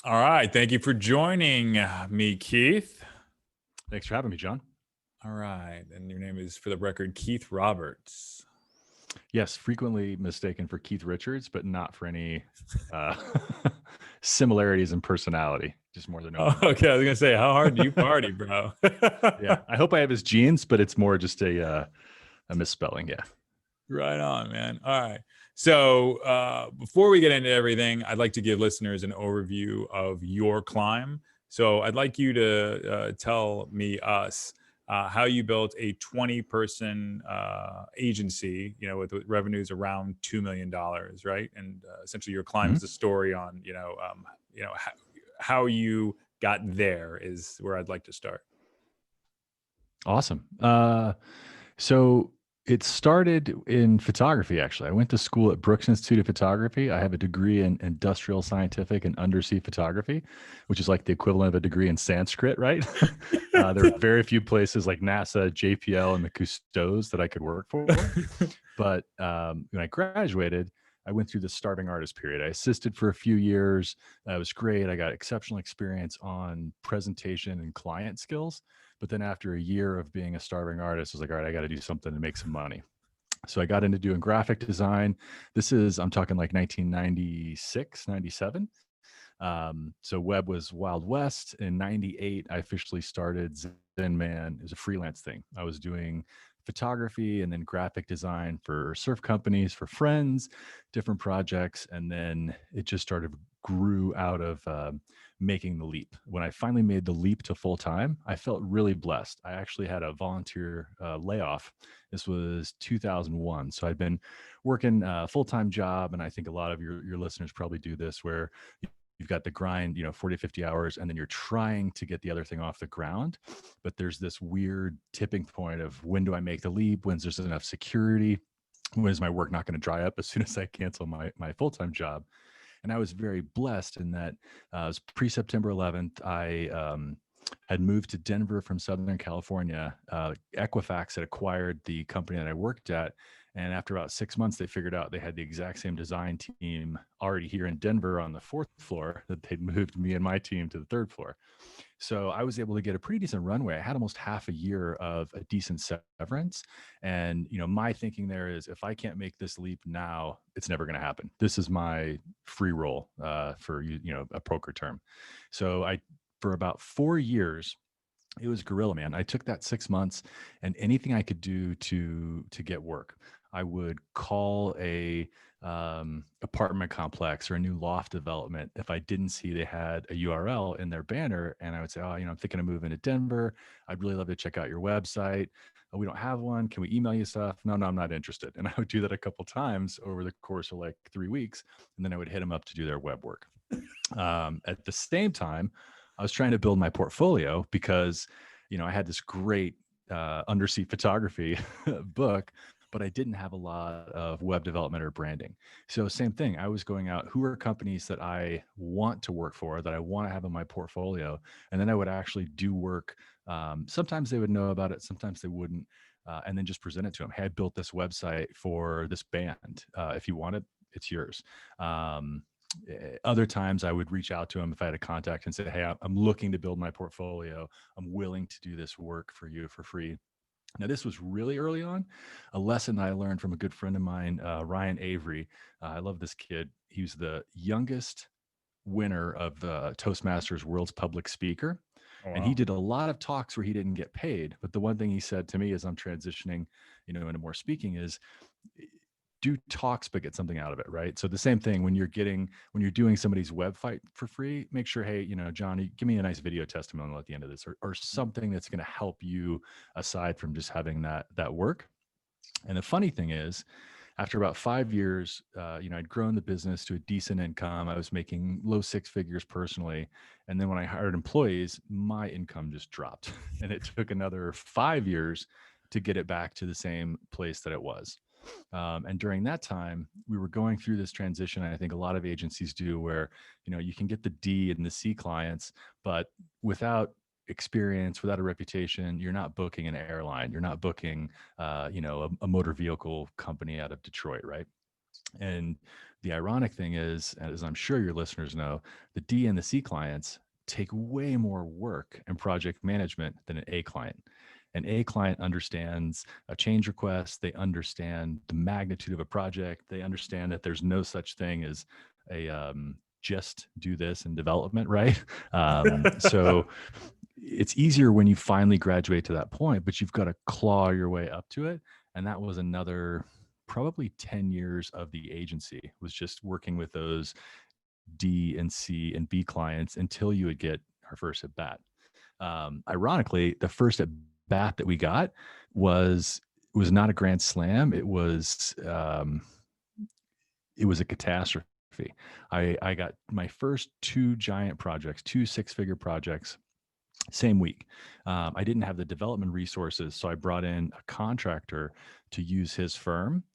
All right. Thank you for joining me, Keith. Thanks for having me, John. All right. And your name is, for the record, Keith Roberts. Yes, frequently mistaken for Keith Richards, but not for any uh, similarities in personality, just more than Oh, overlap. okay. I was going to say, how hard do you party, bro? Yeah, I hope I have his genes, but it's more just a misspelling. Yeah. Right on, man. All right. So before we get into everything, I'd like to give listeners an overview of your climb. So I'd like you to tell me, us, how you built a 20-person agency, with revenues around $2 million, right? And essentially, your climb Mhm. is a story on, how you got there is where I'd like to start. Awesome. So it started in photography, actually. I went to school at Brooks Institute of Photography. I have a degree in industrial scientific and undersea photography, which is like the equivalent of a degree in Sanskrit, right? There are very few places like NASA, JPL, and the Cousteaus that I could work for. But when I graduated, I went through the starving artist period. I assisted for a few years. It was great. I got exceptional experience on presentation and client skills. But then after a year of being a starving artist, I was like, all right, I got to do something to make some money. So I got into doing graphic design. I'm talking like 1996, 97. So web was Wild West. In 98, I officially started Zenman. It was a freelance thing. I was doing photography and then graphic design for surf companies, for friends, different projects. And then it just started grew out of making the leap. When I finally made the leap to full time, I felt really blessed. I actually had a volunteer layoff. This was 2001. So I'd been working a full time job. And I think a lot of your listeners probably do this where you've got the grind, 40, 50 hours, and then you're trying to get the other thing off the ground. But there's this weird tipping point of when do I make the leap? When's there's enough security? When is my work not going to dry up as soon as I cancel my full-time job? And I was very blessed in that it was pre-September 11th. I had moved to Denver from Southern California. Equifax had acquired the company that I worked at. And after about 6 months, they figured out they had the exact same design team already here in Denver on the fourth floor that they'd moved me and my team to the third floor. So I was able to get a pretty decent runway. I had almost half a year of a decent severance. And, my thinking there is if I can't make this leap now, it's never going to happen. This is my free roll for, a poker term. So for about 4 years, it was guerrilla, man. I took that 6 months and anything I could do to get work. I would call a apartment complex or a new loft development if I didn't see they had a URL in their banner, and I would say, "Oh, I'm thinking of moving to Denver. I'd really love to check out your website. Oh, we don't have one. Can we email you stuff? No, no, I'm not interested." And I would do that a couple times over the course of like 3 weeks, and then I would hit them up to do their web work. At the same time, I was trying to build my portfolio because, I had this great undersea photography book, but I didn't have a lot of web development or branding. So same thing. I was going out, who are companies that I want to work for, that I want to have in my portfolio, and then I would actually do work. Sometimes they would know about it, sometimes they wouldn't. And then just present it to them. Hey, I built this website for this band. If you want it, it's yours. Other times I would reach out to them if I had a contact and say, "Hey, I'm looking to build my portfolio. I'm willing to do this work for you for free." Now, this was really early on. A lesson I learned from a good friend of mine, Ryan Avery. I love this kid. He was the youngest winner of the Toastmasters World's Public Speaker. Oh, And he wow. did a lot of talks where he didn't get paid. But the one thing he said to me as I'm transitioning, into more speaking is do talks but get something out of it, right? So the same thing when you're doing somebody's web fight for free, make sure, hey, Johnny, give me a nice video testimonial at the end of this, or something that's going to help you aside from just having that work. And the funny thing is, after about 5 years, I'd grown the business to a decent income. I was making low six figures personally. And then when I hired employees, my income just dropped. And it took another 5 years to get it back to the same place that it was. And during that time, we were going through this transition. I think a lot of agencies do where, you can get the D and the C clients, but without experience, without a reputation, you're not booking an airline. You're not booking, a motor vehicle company out of Detroit, right? And the ironic thing is, as I'm sure your listeners know, the D and the C clients take way more work and project management than an A client. An A client understands a change request. They understand the magnitude of a project. They understand that there's no such thing as a just do this in development, right? So it's easier when you finally graduate to that point, but you've got to claw your way up to it. And that was another probably 10 years of the agency, was just working with those D and C and B clients until you would get our first at bat. Ironically, the first at bat that we got was not a grand slam. It was a catastrophe. I got my first two giant projects, two six-figure projects, same week. I didn't have the development resources, so I brought in a contractor to use his firm.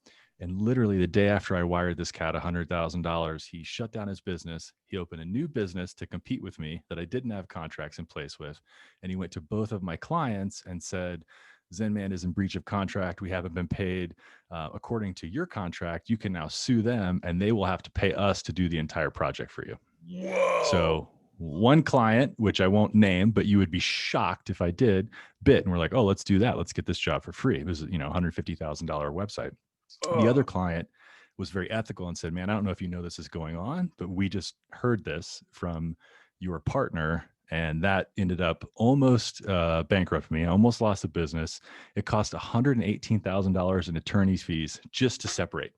And literally the day after I wired this cat $100,000, he shut down his business. He opened a new business to compete with me that I didn't have contracts in place with. And he went to both of my clients and said, Zenman is in breach of contract. We haven't been paid according to your contract. You can now sue them and they will have to pay us to do the entire project for you. Whoa. So one client, which I won't name, but you would be shocked if I did, bit. And we're like, oh, let's do that. Let's get this job for free. It was, $150,000 website. The other client was very ethical and said, man, I don't know if you know this is going on, but we just heard this from your partner. And that ended up almost bankrupting me. I almost lost the business. It cost $118,000 in attorney's fees just to separate,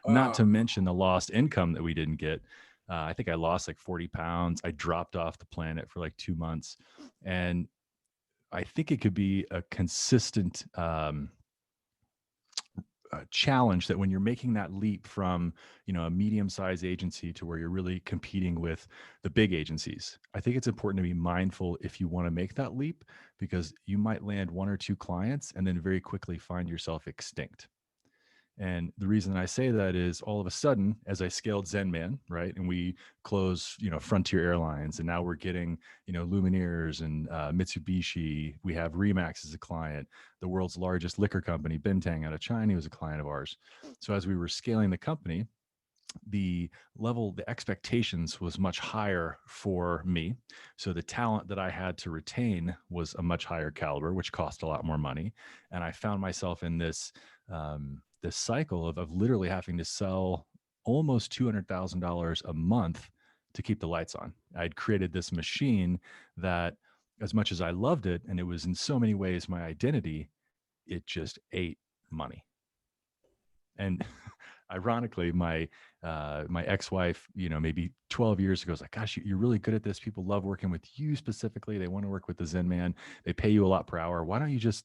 not to mention the lost income that we didn't get. I think I lost like 40 pounds. I dropped off the planet for like 2 months. And I think it could be a consistent challenge that when you're making that leap from, a medium-sized agency to where you're really competing with the big agencies, I think it's important to be mindful if you want to make that leap, because you might land one or two clients and then very quickly find yourself extinct. And the reason I say that is all of a sudden, as I scaled Zenman, right, and we closed, Frontier Airlines, and now we're getting, Lumineers and Mitsubishi. We have Remax as a client. The world's largest liquor company, Bintang, out of China, was a client of ours. So as we were scaling the company, the expectations was much higher for me. So the talent that I had to retain was a much higher caliber, which cost a lot more money. And I found myself in this cycle of literally having to sell almost $200,000 a month to keep the lights on. I'd created this machine that, as much as I loved it, and it was in so many ways my identity, it just ate money. And ironically, my ex-wife, maybe 12 years ago, was like, gosh, you're really good at this. People love working with you specifically. They want to work with the Zenman. They pay you a lot per hour. Why don't you just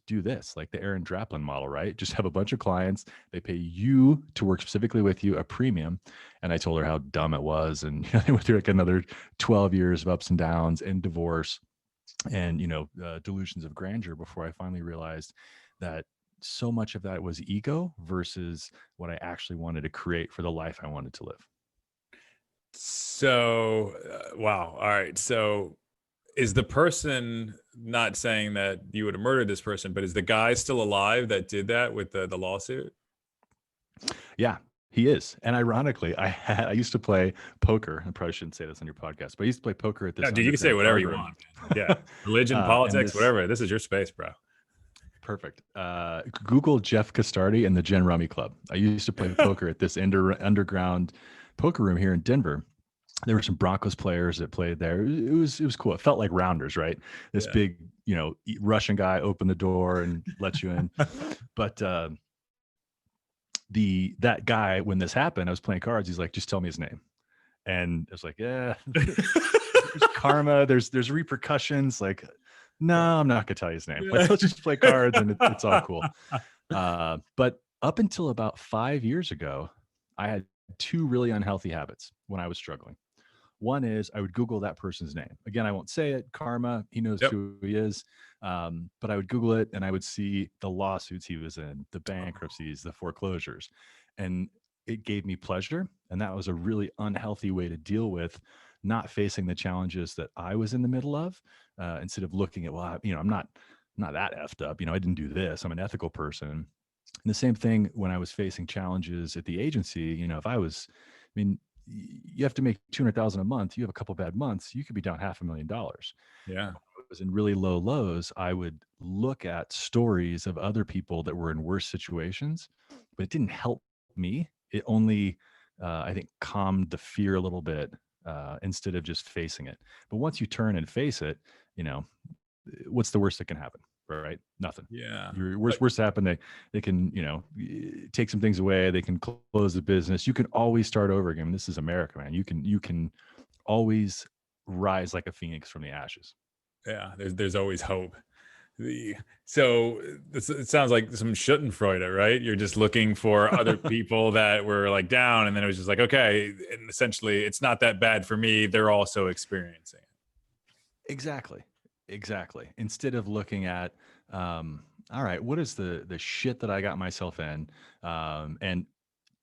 do this, like the Aaron Draplin model, right? Just have a bunch of clients. They pay you to work specifically with you, a premium. And I told her how dumb it was. And they went through like another 12 years of ups and downs and divorce and, delusions of grandeur before I finally realized that so much of that was ego versus what I actually wanted to create for the life I wanted to live. So, wow. All right. So is the person, not saying that you would have murdered this person, but is the guy still alive that did that with the lawsuit? Yeah, he is. And ironically, I used to play poker. I probably shouldn't say this on your podcast, but I used to play poker at this. No, dude, you can say whatever you want. Yeah. Religion, politics, whatever. This is your space, bro. Perfect. Google Jeff Castardi and the Gen Rummy Club. I used to play poker at this underground poker room here in Denver. There were some Broncos players that played there. It was cool. It felt like Rounders, right? This big, Russian guy opened the door and let you in. But that guy, when this happened, I was playing cards. He's like, just tell me his name. And I was like, yeah, there's karma. There's repercussions. Like, no, I'm not gonna tell you his name. Like, let's just play cards and it's all cool. But up until about 5 years ago, I had two really unhealthy habits when I was struggling. One is I would Google that person's name. Again, I won't say it. Karma, he knows who he is. But I would Google it and I would see the lawsuits he was in, the bankruptcies, the foreclosures. And it gave me pleasure. And that was a really unhealthy way to deal with not facing the challenges that I was in the middle of, instead of looking at, well, I'm not that effed up. I didn't do this. I'm an ethical person. And the same thing when I was facing challenges at the agency. If I was, I mean, you have to make 200,000 a month. You have a couple bad months, you could be down $500,000. Yeah. I was in really low lows, I would look at stories of other people that were in worse situations, but it didn't help me. It only, I think, calmed the fear a little bit, instead of just facing it. But once you turn and face it, you know, what's the worst that can happen? Right? Nothing. Yeah. Your worst happen. They can, take some things away. They can close the business. You can always start over again. This is America, man. You can always rise like a phoenix from the ashes. Yeah. There's always hope. The so it sounds like some Schadenfreude, right? You're just looking for other people that were like down, and then it was just like, okay, and essentially, it's not that bad for me. They're also experiencing it. Exactly. Exactly. Instead of looking at, all right, what is the shit that I got myself in, and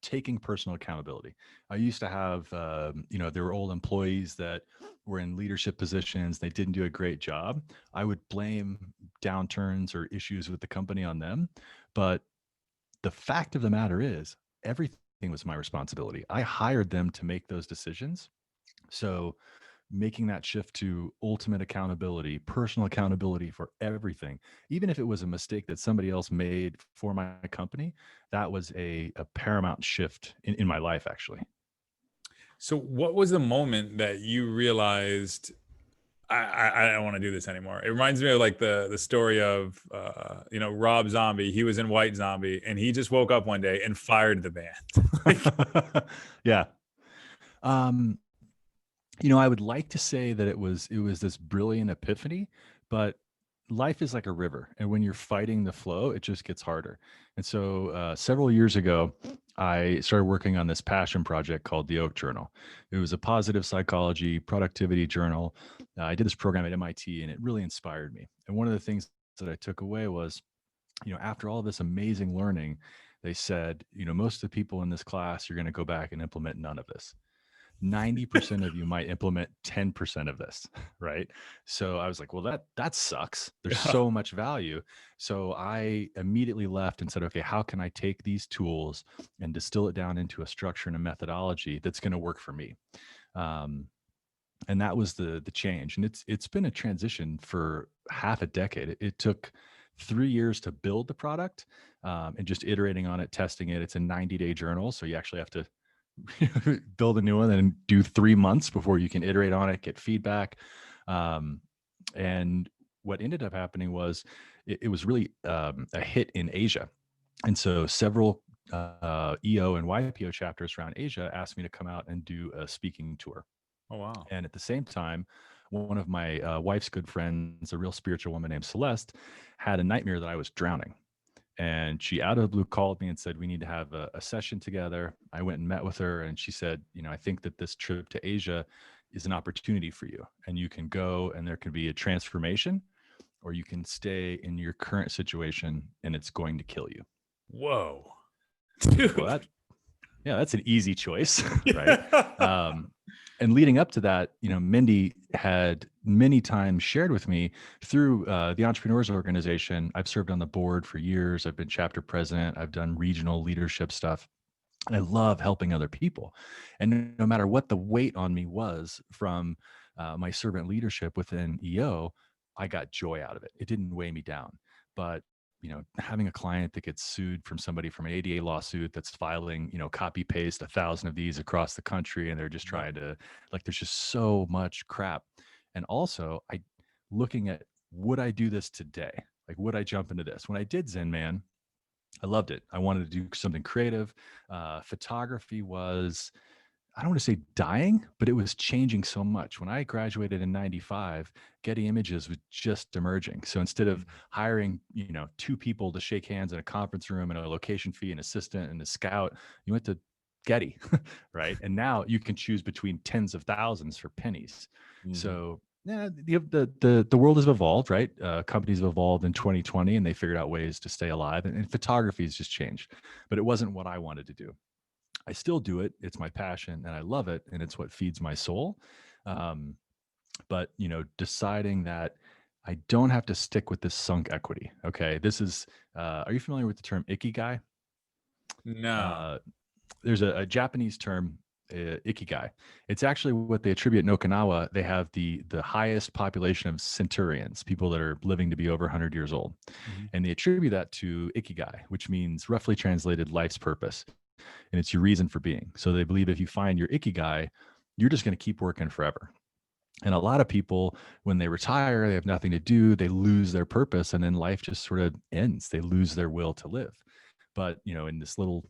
taking personal accountability. I used to have, there were old employees that were in leadership positions. They didn't do a great job. I would blame downturns or issues with the company on them. But the fact of the matter is, everything was my responsibility. I hired them to make those decisions. So making that shift to ultimate accountability, personal accountability for everything, even if it was a mistake that somebody else made for my company, that was a paramount shift in my life, actually. So, what was the moment that you realized I don't want to do this anymore? It reminds me of like the story of Rob Zombie. He was in White Zombie, and he just woke up one day and fired the band. Like, Yeah. Um, I would like to say that it was this brilliant epiphany, but life is like a river, and when you're fighting the flow, it just gets harder. And so, several years ago, I started working on this passion project called the Oak Journal. It was a positive psychology productivity journal. I did this program at MIT, and it really inspired me. And one of the things that I took away was, after all this amazing learning, they said, most of the people in this class, you're going to go back and implement none of this. 90% of you might implement 10% of this, right? So I was like, well, that sucks. There's yeah. so much value. So I immediately left and said, okay, how can I take these tools and distill it down into a structure and a methodology that's going to work for me? Um, and that was the change. And it's been a transition for half a decade. It took 3 years to build the product, and just iterating on it, testing it. It's a 90-day journal, so you actually have to build a new one and do 3 months before you can iterate on it, get feedback. Um, and what ended up happening was it was really, a hit in Asia. And so several, EO and YPO chapters around Asia asked me to come out and do a speaking tour. Oh wow. And at the same time, one of my, wife's good friends, a real spiritual woman named Celeste, had a nightmare that I was drowning. And she out of the blue called me and said, we need to have a session together. I went and met with her, and she said, I think that this trip to Asia is an opportunity for you, and you can go and there can be a transformation, or you can stay in your current situation and it's going to kill you. Whoa, I was like, well, dude. yeah, that's an easy choice, right? Yeah. And leading up to that, Mindy had many times shared with me through, the Entrepreneurs Organization. I've served on the board for years. I've been chapter president. I've done regional leadership stuff. And I love helping other people. And no matter what the weight on me was from, my servant leadership within EO, I got joy out of it. It didn't weigh me down. But having a client that gets sued from somebody from an ADA lawsuit that's filing, copy paste 1,000 of these across the country, and they're just Yep. trying to, like, there's just so much crap. And also, I looking at, would I do this today? Like, would I jump into this? When I did Zenman, I loved it. I wanted to do something creative. Photography was, I don't want to say dying, but it was changing so much. When I graduated in 95, Getty Images was just emerging. So instead of hiring, two people to shake hands in a conference room and a location fee, an assistant and a scout, you went to Getty, right? And now you can choose between tens of thousands for pennies. Mhm. So yeah, the world has evolved, right? Companies have evolved in 2020, and they figured out ways to stay alive. And photography has just changed, but it wasn't what I wanted to do. I still do it. It's my passion, and I love it, and it's what feeds my soul. Um, but deciding that I don't have to stick with this sunk equity. Okay. This is, are you familiar with the term ikigai? No. Uh, there's a Japanese term, ikigai. It's actually what they attribute in Okinawa. They have the highest population of centurions, people that are living to be over 100 years old, Mhm. and they attribute that to ikigai, which means roughly translated life's purpose, and it's your reason for being. So they believe if you find your ikigai, you're just going to keep working forever. And a lot of people, when they retire, they have nothing to do, they lose their purpose, and then life just sort of ends. They lose their will to live. But, in this little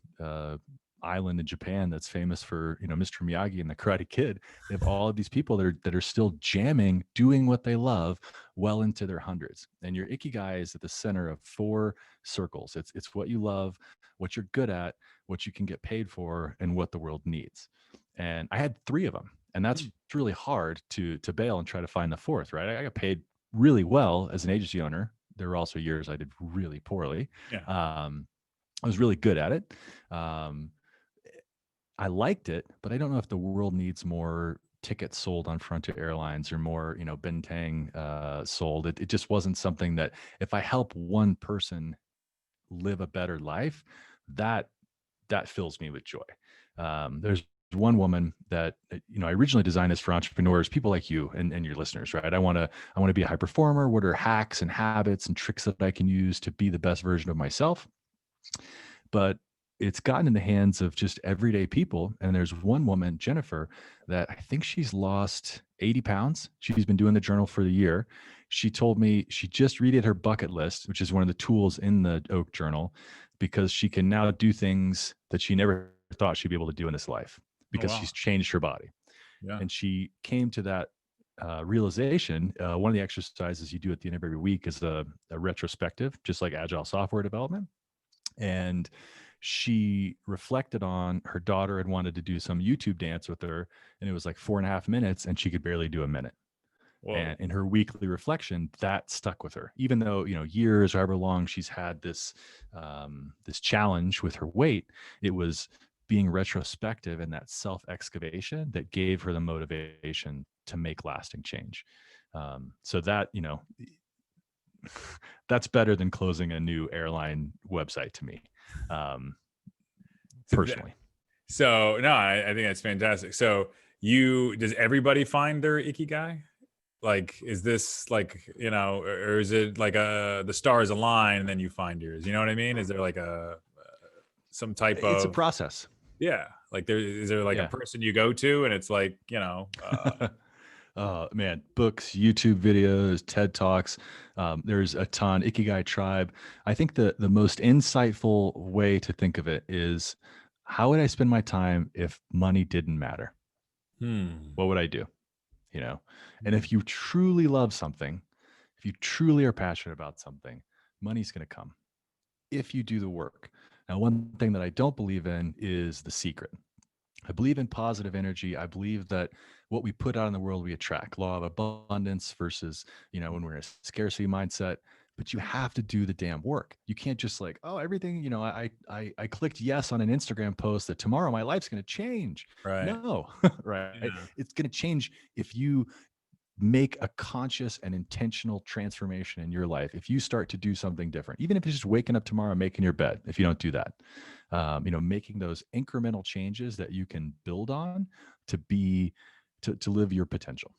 island in Japan that's famous for, Mr. Miyagi and the Karate Kid, they have all of these people that are still jamming, doing what they love well into their hundreds. And your ikigai is at the center of four circles. It's what you love, what you're good at, what you can get paid for, and what the world needs. And I had three of them, and that's Mm. really hard to bail and try to find the fourth, right? I got paid really well as an agency owner. There were also years I did really poorly. Yeah. I was really good at it. Um, I liked it, but I don't know if the world needs more tickets sold on Frontier Airlines or more, Bentang sold. It just wasn't something that if I help one person live a better life, that that fills me with joy. There's one woman that I originally designed this for entrepreneurs, people like you and your listeners, right? I want to be a high performer. What are hacks and habits and tricks that I can use to be the best version of myself? But it's gotten in the hands of just everyday people. And there's one woman, Jennifer, that I think she's lost 80 pounds. She's been doing the journal for the year. She told me she just redid her bucket list, which is one of the tools in the Oak Journal, because she can now do things that she never thought she'd be able to do in this life Oh, because wow. she's changed her body. Yeah. And she came to that realization. One of the exercises you do at the end of every week is a retrospective, just like agile software development. And she reflected on her daughter had wanted to do some YouTube dance with her, and it was like 4.5 minutes, and she could barely do a minute. Whoa. And in her weekly reflection, that stuck with her, even though years or however long she's had this challenge with her weight. It was being retrospective and that self excavation that gave her the motivation to make lasting change. So that that's better than closing a new airline website to me, um, So, personally. so no, I think that's fantastic. So does everybody find their ikigai? Like, is this like, or is it like the stars align and then you find yours? You know what I mean? Is there like some type It's a of, process. yeah, like is there like a Yeah. person you go to and it's like, Oh man, books, YouTube videos, TED Talks. There's a ton. Ikigai Tribe. I think the most insightful way to think of it is, how would I spend my time if money didn't matter? hmm, What would I do? And hmm, if you truly love something, if you truly are passionate about something, money's going to come if you do the work. Now, one thing that I don't believe in is the secret. I believe in positive energy. I believe that what we put out in the world, we attract. Law of abundance versus, when we're in a scarcity mindset. But you have to do the damn work. You can't just like, oh, everything, I clicked yes on an Instagram post that tomorrow my life's going to change. right. No, right? Yeah. It's going to change if you make a conscious and intentional transformation in your life. If you start to do something different, even if it's just waking up tomorrow and making your bed, if you don't do that, making those incremental changes that you can build on to be to live your potential.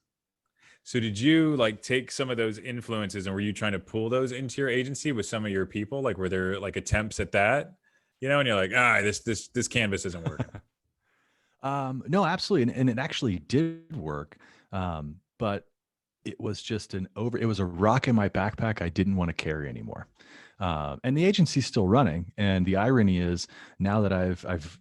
So did you like take some of those influences and were you trying to pull those into your agency with some of your people? Like were there like attempts at that? And you're like, this canvas isn't working. No, absolutely, and it actually did work, but it was just it was a rock in my backpack I didn't want to carry anymore. And the agency's still running. And the irony is, now that I've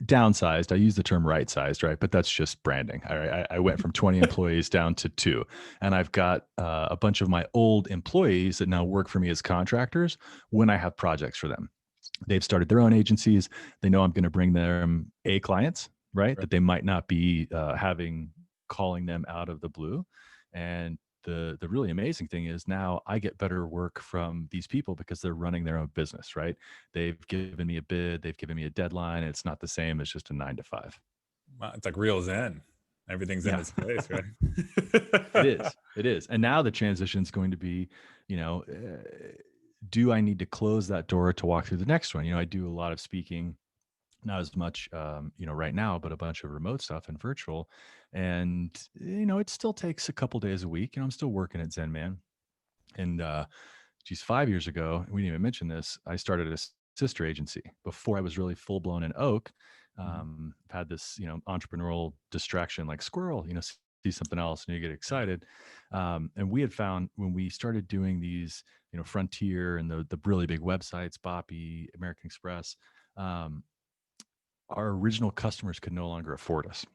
downsized, I use the term right sized, right? But that's just branding. I went from 20 employees down to 2, and I've got a bunch of my old employees that now work for me as contractors when I have projects for them. They've started their own agencies. They know I'm going to bring them clients, right? Right. That they might not be having calling them out of the blue. And the really amazing thing is, now I get better work from these people because they're running their own business, right? They've given me a bid, they've given me a deadline. And it's not the same as just a 9 to 5. Wow, it's like real zen. Everything's in Yeah. its place, right? It is. It is. And now the transition is going to be, you know, do I need to close that door to walk through the next one? You know, I do a lot of speaking, not as much, you know, right now, but a bunch of remote stuff and virtual. And, you know, it still takes a couple days a week. You know, I'm still working at Zenman. And, geez, 5 years ago, we didn't even mention this, I started a sister agency before I was really full blown in Oak. Mhm. I've had this, you know, entrepreneurial distraction like squirrel, you know, see something else and you get excited. And we had found when we started doing these, you know, Frontier and the really big websites, Boppy, American Express, um, our original customers could no longer afford us.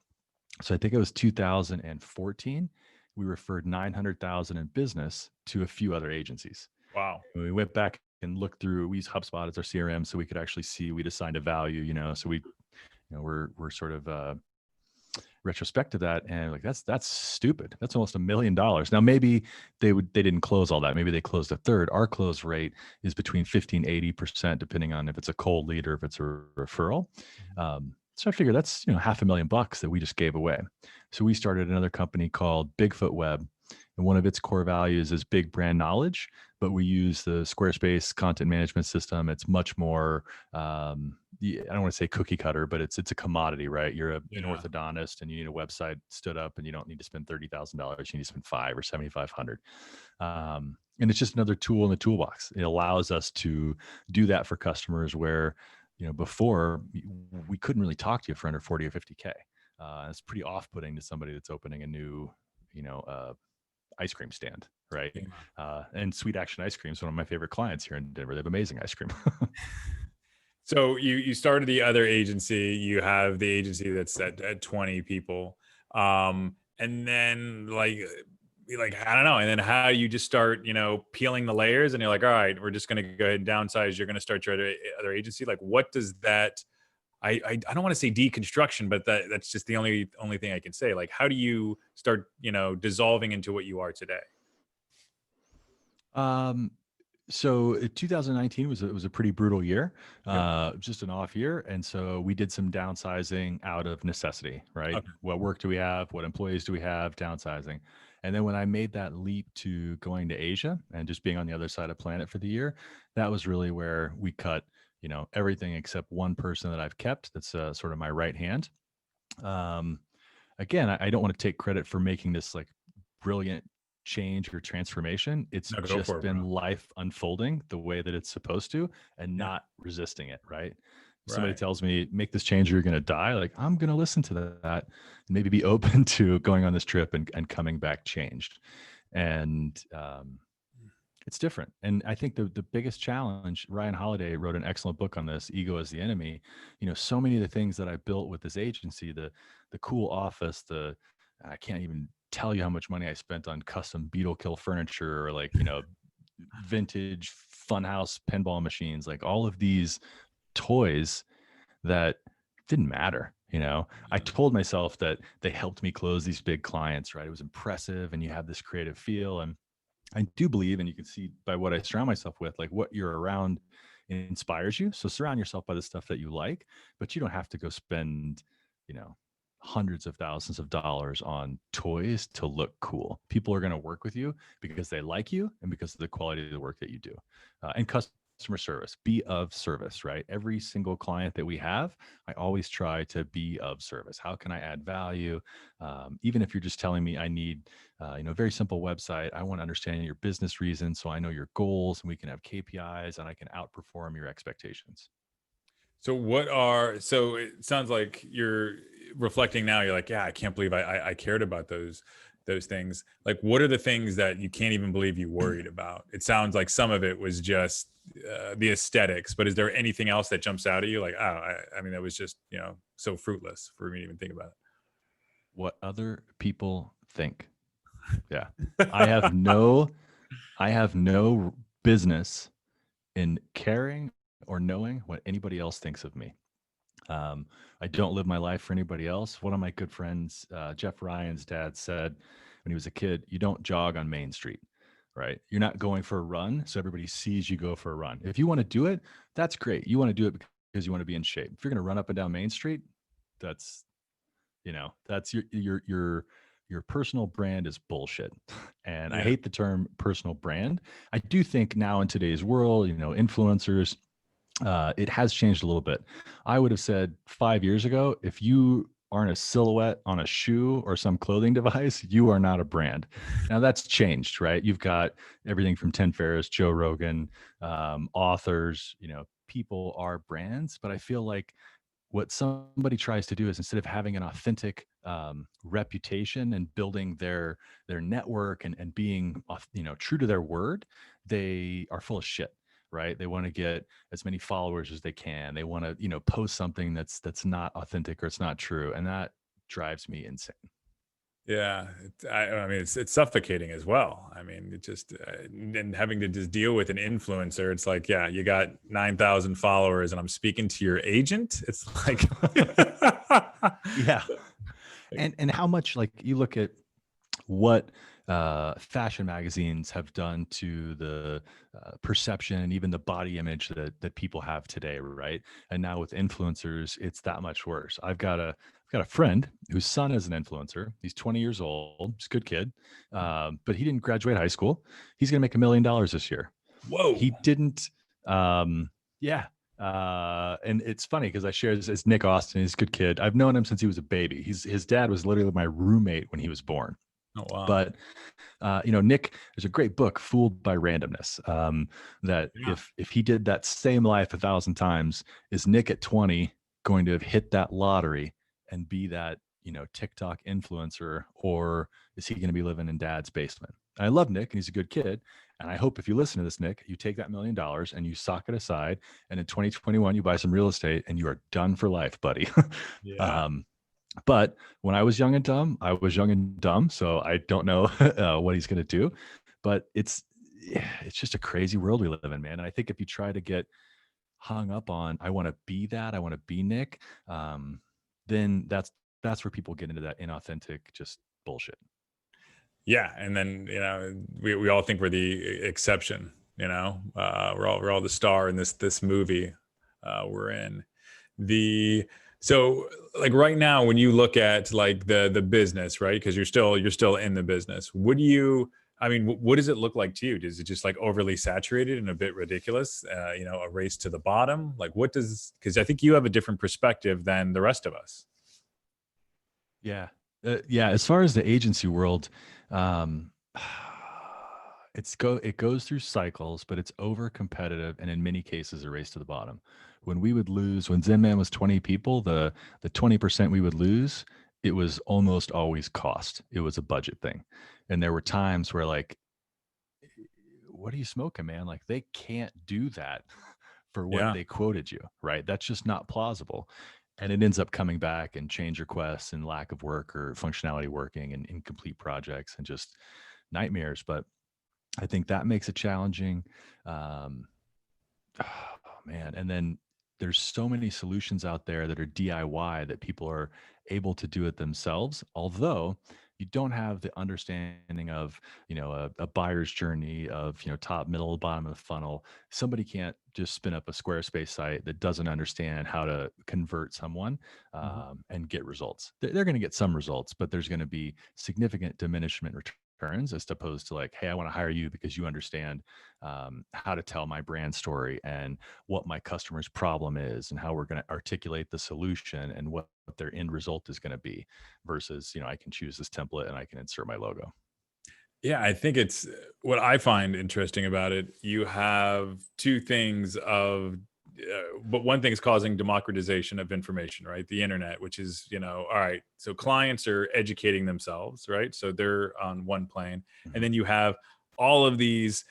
So I think it was 2014. We referred 900,000 in business to a few other agencies. Wow. And we went back and looked through. We used HubSpot as our CRM, so we could actually see we'd assigned a value. You know, so we, you know, we're sort of retrospect to that, and like that's stupid. That's almost $1 million. Now maybe they didn't close all that. Maybe they closed a third. Our close rate is between 50 and 80%, depending on if it's a cold lead or if it's a referral. So I figure that's, you know, $500,000 that we just gave away. So we started another company called Bigfoot Web, and one of its core values is big brand knowledge. But we use the Squarespace content management system. It's much more, I don't want to say cookie cutter, but it's a commodity, right? You're an Yeah. orthodontist and you need a website stood up, and you don't need to spend $30,000. You need to spend 5 or 7,500. And it's just another tool in the toolbox. It allows us to do that for customers where, you know, before we couldn't really talk to you for under 40 or 50K. It's pretty off-putting to somebody that's opening a new, you know, ice cream stand, right? Yeah. And Sweet Action Ice Cream is one of my favorite clients here in Denver. They have amazing ice cream. So you started the other agency. You have the agency that's at 20 people, and then like I don't know. And then how you just start, you know, peeling the layers, and you're like, all right, we're just going to go ahead and downsize. You're going to start your other agency. Like, what does that? I don't want to say deconstruction, but that's just the only thing I can say. Like, how do you start, you know, dissolving into what you are today? um, So 2019 was a pretty brutal year, Yep. just an off year, and so we did some downsizing out of necessity, right? Okay. What work do we have? What employees do we have? Downsizing, and then when I made that leap to going to Asia and just being on the other side of the planet for the year, that was really where we cut, you know, everything except one person that I've kept. That's sort of my right hand. Um, Again, I don't want to take credit for making this like brilliant change or transformation. It's No, go just for it, been bro. life unfolding the way that it's supposed to and Yeah. not resisting it, right? If somebody Right. tells me make this change or you're going to die, like I'm going to listen to that and maybe be open to going on this trip and coming back changed. And it's different. And I think the biggest challenge, Ryan Holiday wrote an excellent book on this, Ego is the Enemy. You know, so many of the things that I built with this agency, the cool office, I can't even tell you how much money I spent on custom beetle kill furniture or like, you know, vintage funhouse pinball machines, like all of these toys that didn't matter. You know, I Yeah. told myself that they helped me close these big clients, right? It was impressive and you have this creative feel. And I do believe, and you can see by what I surround myself with, like what you're around inspires you. So surround yourself by the stuff that you like, but you don't have to go spend, you know, hundreds of thousands of dollars on toys to look cool. People are going to work with you because they like you and because of the quality of the work that you do. And customer service, be of service, right? Every single client that we have, I always try to be of service. How can I add value? Even if you're just telling me I need you know, very simple website. I want to understand your business reasons so I know your goals and we can have KPIs and I can outperform your expectations. So it sounds like you're reflecting now. You're like, yeah, I can't believe I cared about those things. Like, what are the things that you can't even believe you worried about? It sounds like some of it was just the aesthetics, but is there anything else that jumps out at you? Like, oh, I mean, that was just, you know, so fruitless for me to even think about What other people think. Yeah. I it. have no I have no business in caring or knowing what anybody else thinks of me. Um, I don't live my life for anybody else. One of my good friends, Jeff Ryan's dad, said when he was a kid, you don't jog on Main Street, right? You're not going for a run so everybody sees you go for a run. If you want to do it, that's great. You want to do it because you want to be in shape. If you're going to run up and down Main Street, that's That's your personal brand is bullshit. And I Yeah. hate the term personal brand. I do think now in today's world, influencers, it has changed a little bit. I would have said 5 years ago, if you aren't a silhouette on a shoe or some clothing device, you are not a brand. Now that's changed, right? You've got everything from Tim Ferriss, Joe Rogan, authors, people are brands, but I feel like what somebody tries to do is, instead of having an authentic reputation and building their network and being true to their word, they are full of shit, right? They want to get as many followers as they can. They want to post something that's not authentic or it's not true, and that drives me insane. Yeah, I mean, it's suffocating as well. I mean, it just and having to just deal with an influencer. It's like, yeah, you got 9,000 followers, and I'm speaking to your agent. It's like, Yeah. And how much, like, you look at what fashion magazines have done to the perception and even the body image that people have today, right? And now with influencers, it's that much worse. I've got a friend whose son is an influencer. He's 20 years old. He's a good kid, but he didn't graduate high school. He's going to make $1 million this year. whoa, He didn't. Yeah. And it's funny because I share this as Nick Austin. He's a good kid. I've known him since he was a baby. His dad was literally my roommate when he was born. oh wow, But Nick, there's a great book, Fooled by Randomness, that yeah, if he did that same life 1,000 times, is Nick at 20 going to have hit that lottery and be that TikTok influencer, or is he going to be living in dad's basement? I love Nick and he's a good kid, and I hope if you listen to this, Nick, you take that $1 million and you sock it aside, and in 2021 you buy some real estate and you are done for life, buddy. yeah. um, but when I was young and dumb, I was young and dumb. So I don't know what he's going to do. But it's just a crazy world we live in, man. And I think if you try to get hung up on, I want to be that, I want to be Nick, then that's where people get into that inauthentic, just bullshit. Yeah, and then we all think we're the exception. We're all the star in this movie we're in. The So like right now, when you look at like the business, right? Because you're still in the business. What do you? I mean, what does it look like to you? Is it just like overly saturated and a bit ridiculous? A race to the bottom. Like, what does? Because I think you have a different perspective than the rest of us. Yeah. Yeah. As far as the agency world, um, it goes through cycles, but it's over competitive and in many cases a race to the bottom. When Zenman was 20 people, the 20% we would lose, it was almost always cost. It was a budget thing. And there were times where, like, what are you smoking, man? Like, they can't do that for what Yeah. they quoted you, right? That's just not plausible. And it ends up coming back and change requests and lack of work or functionality working and incomplete projects and just nightmares. But I think that makes it challenging. Um, oh, man. And then there's so many solutions out there that are DIY that people are able to do it themselves. Although you don't have the understanding of, a buyer's journey of, top, middle, bottom of the funnel. Somebody can't just spin up a Squarespace site that doesn't understand how to convert someone Mhm. and get results. They're going to get some results, but there's going to be significant diminishment returns, as opposed to like, hey, I want to hire you because you understand how to tell my brand story and what my customer's problem is and how we're going to articulate the solution and what their end result is going to be, versus, I can choose this template and I can insert my logo. Yeah, I think it's what I find interesting about it. You have two things but one thing is causing democratization of information, right? The internet, which is, all right. So clients are educating themselves, right? So they're on one plane, and Mhm. then you have all of these,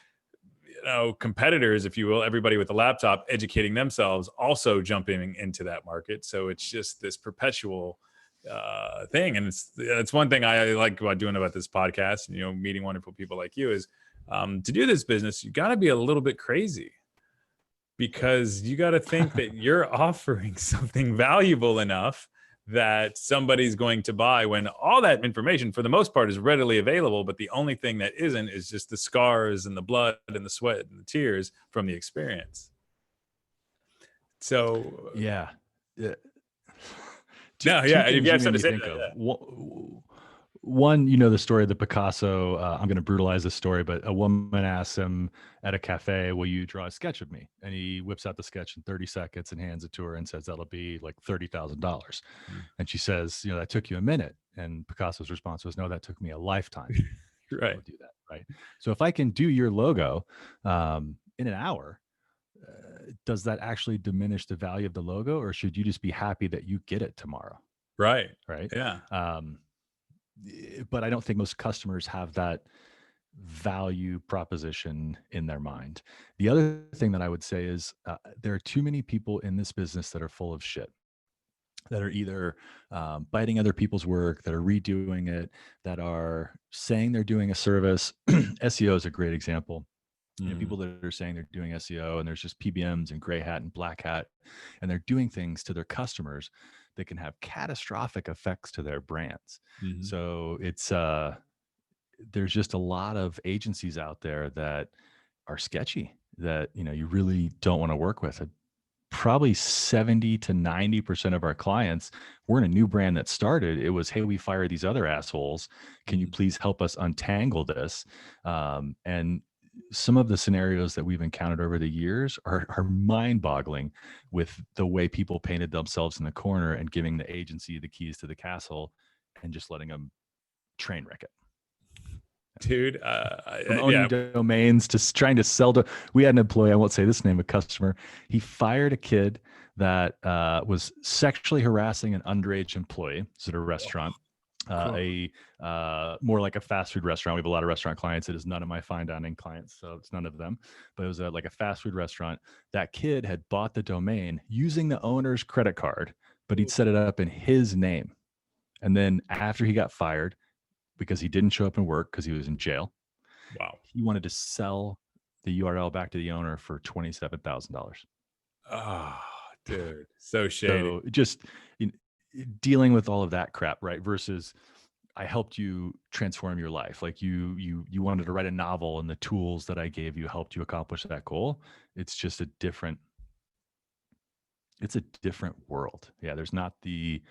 competitors, if you will, everybody with a laptop educating themselves, also jumping into that market. So it's just this perpetual thing, and it's one thing I like about doing about this podcast. And, meeting wonderful people like you is to do this business. You got to be a little bit crazy because you got to think that you're offering something valuable enough that somebody's going to buy when all that information for the most part is readily available, but the only thing that isn't is just the scars and the blood and the sweat and the tears from the experience. So Yeah. Uh, No, two yeah, you things you got made something me to say think to of. that. One, you know, the story of the Picasso. I'm going to brutalize this story, but a woman asks him at a cafe, "Will you draw a sketch of me?" And he whips out the sketch in 30 seconds and hands it to her and says, "That'll be like $30,000." Yeah. And she says, "You know, that took you a minute." And Picasso's response was, "No, that took me a lifetime to be able Right. to do that." Right. So if I can do your logo in an hour, does that actually diminish the value of the logo, or should you just be happy that you get it tomorrow? Right. Right. Yeah. Um, but I don't think most customers have that value proposition in their mind. The other thing that I would say is there are too many people in this business that are full of shit, that are either biting other people's work, that are redoing it, that are saying they're doing a service. SEO is a great example. You know, Mhm. people that are saying they're doing SEO and there's just PBMs and gray hat and black hat, and they're doing things to their customers that can have catastrophic effects to their brands. Mhm. So it's there's just a lot of agencies out there that are sketchy, that you know you really don't want to work with. Probably 70 to 90% of our clients, we're in a new brand that started. It was, "Hey, we fired these other assholes. Can you Mhm. please help us untangle this?" And some of the scenarios that we've encountered over the years are mind-boggling, with the way people painted themselves in the corner and giving the agency the keys to the castle and just letting them train wreck it. Dude, From yeah. owning domains to trying to sell to, we had an employee, I won't say this name, a customer. He fired a kid that was sexually harassing an underage employee. It's at a restaurant, Cool. a more like a fast food restaurant. We have a lot of restaurant clients. It is none of my fine dining clients, so it's none of them. But it was like a fast food restaurant. That kid had bought the domain using the owner's credit card, but he'd set it up in his name. And then after he got fired, because he didn't show up in work because he was in jail, Wow. he wanted to sell the URL back to the owner for $27,000. Oh, dude, so shady. So just you dealing with all of that crap, right? Versus I helped you transform your life. Like you wanted to write a novel, and the tools that I gave you helped you accomplish that goal. It's just a different, it's a different world. Yeah, there's not the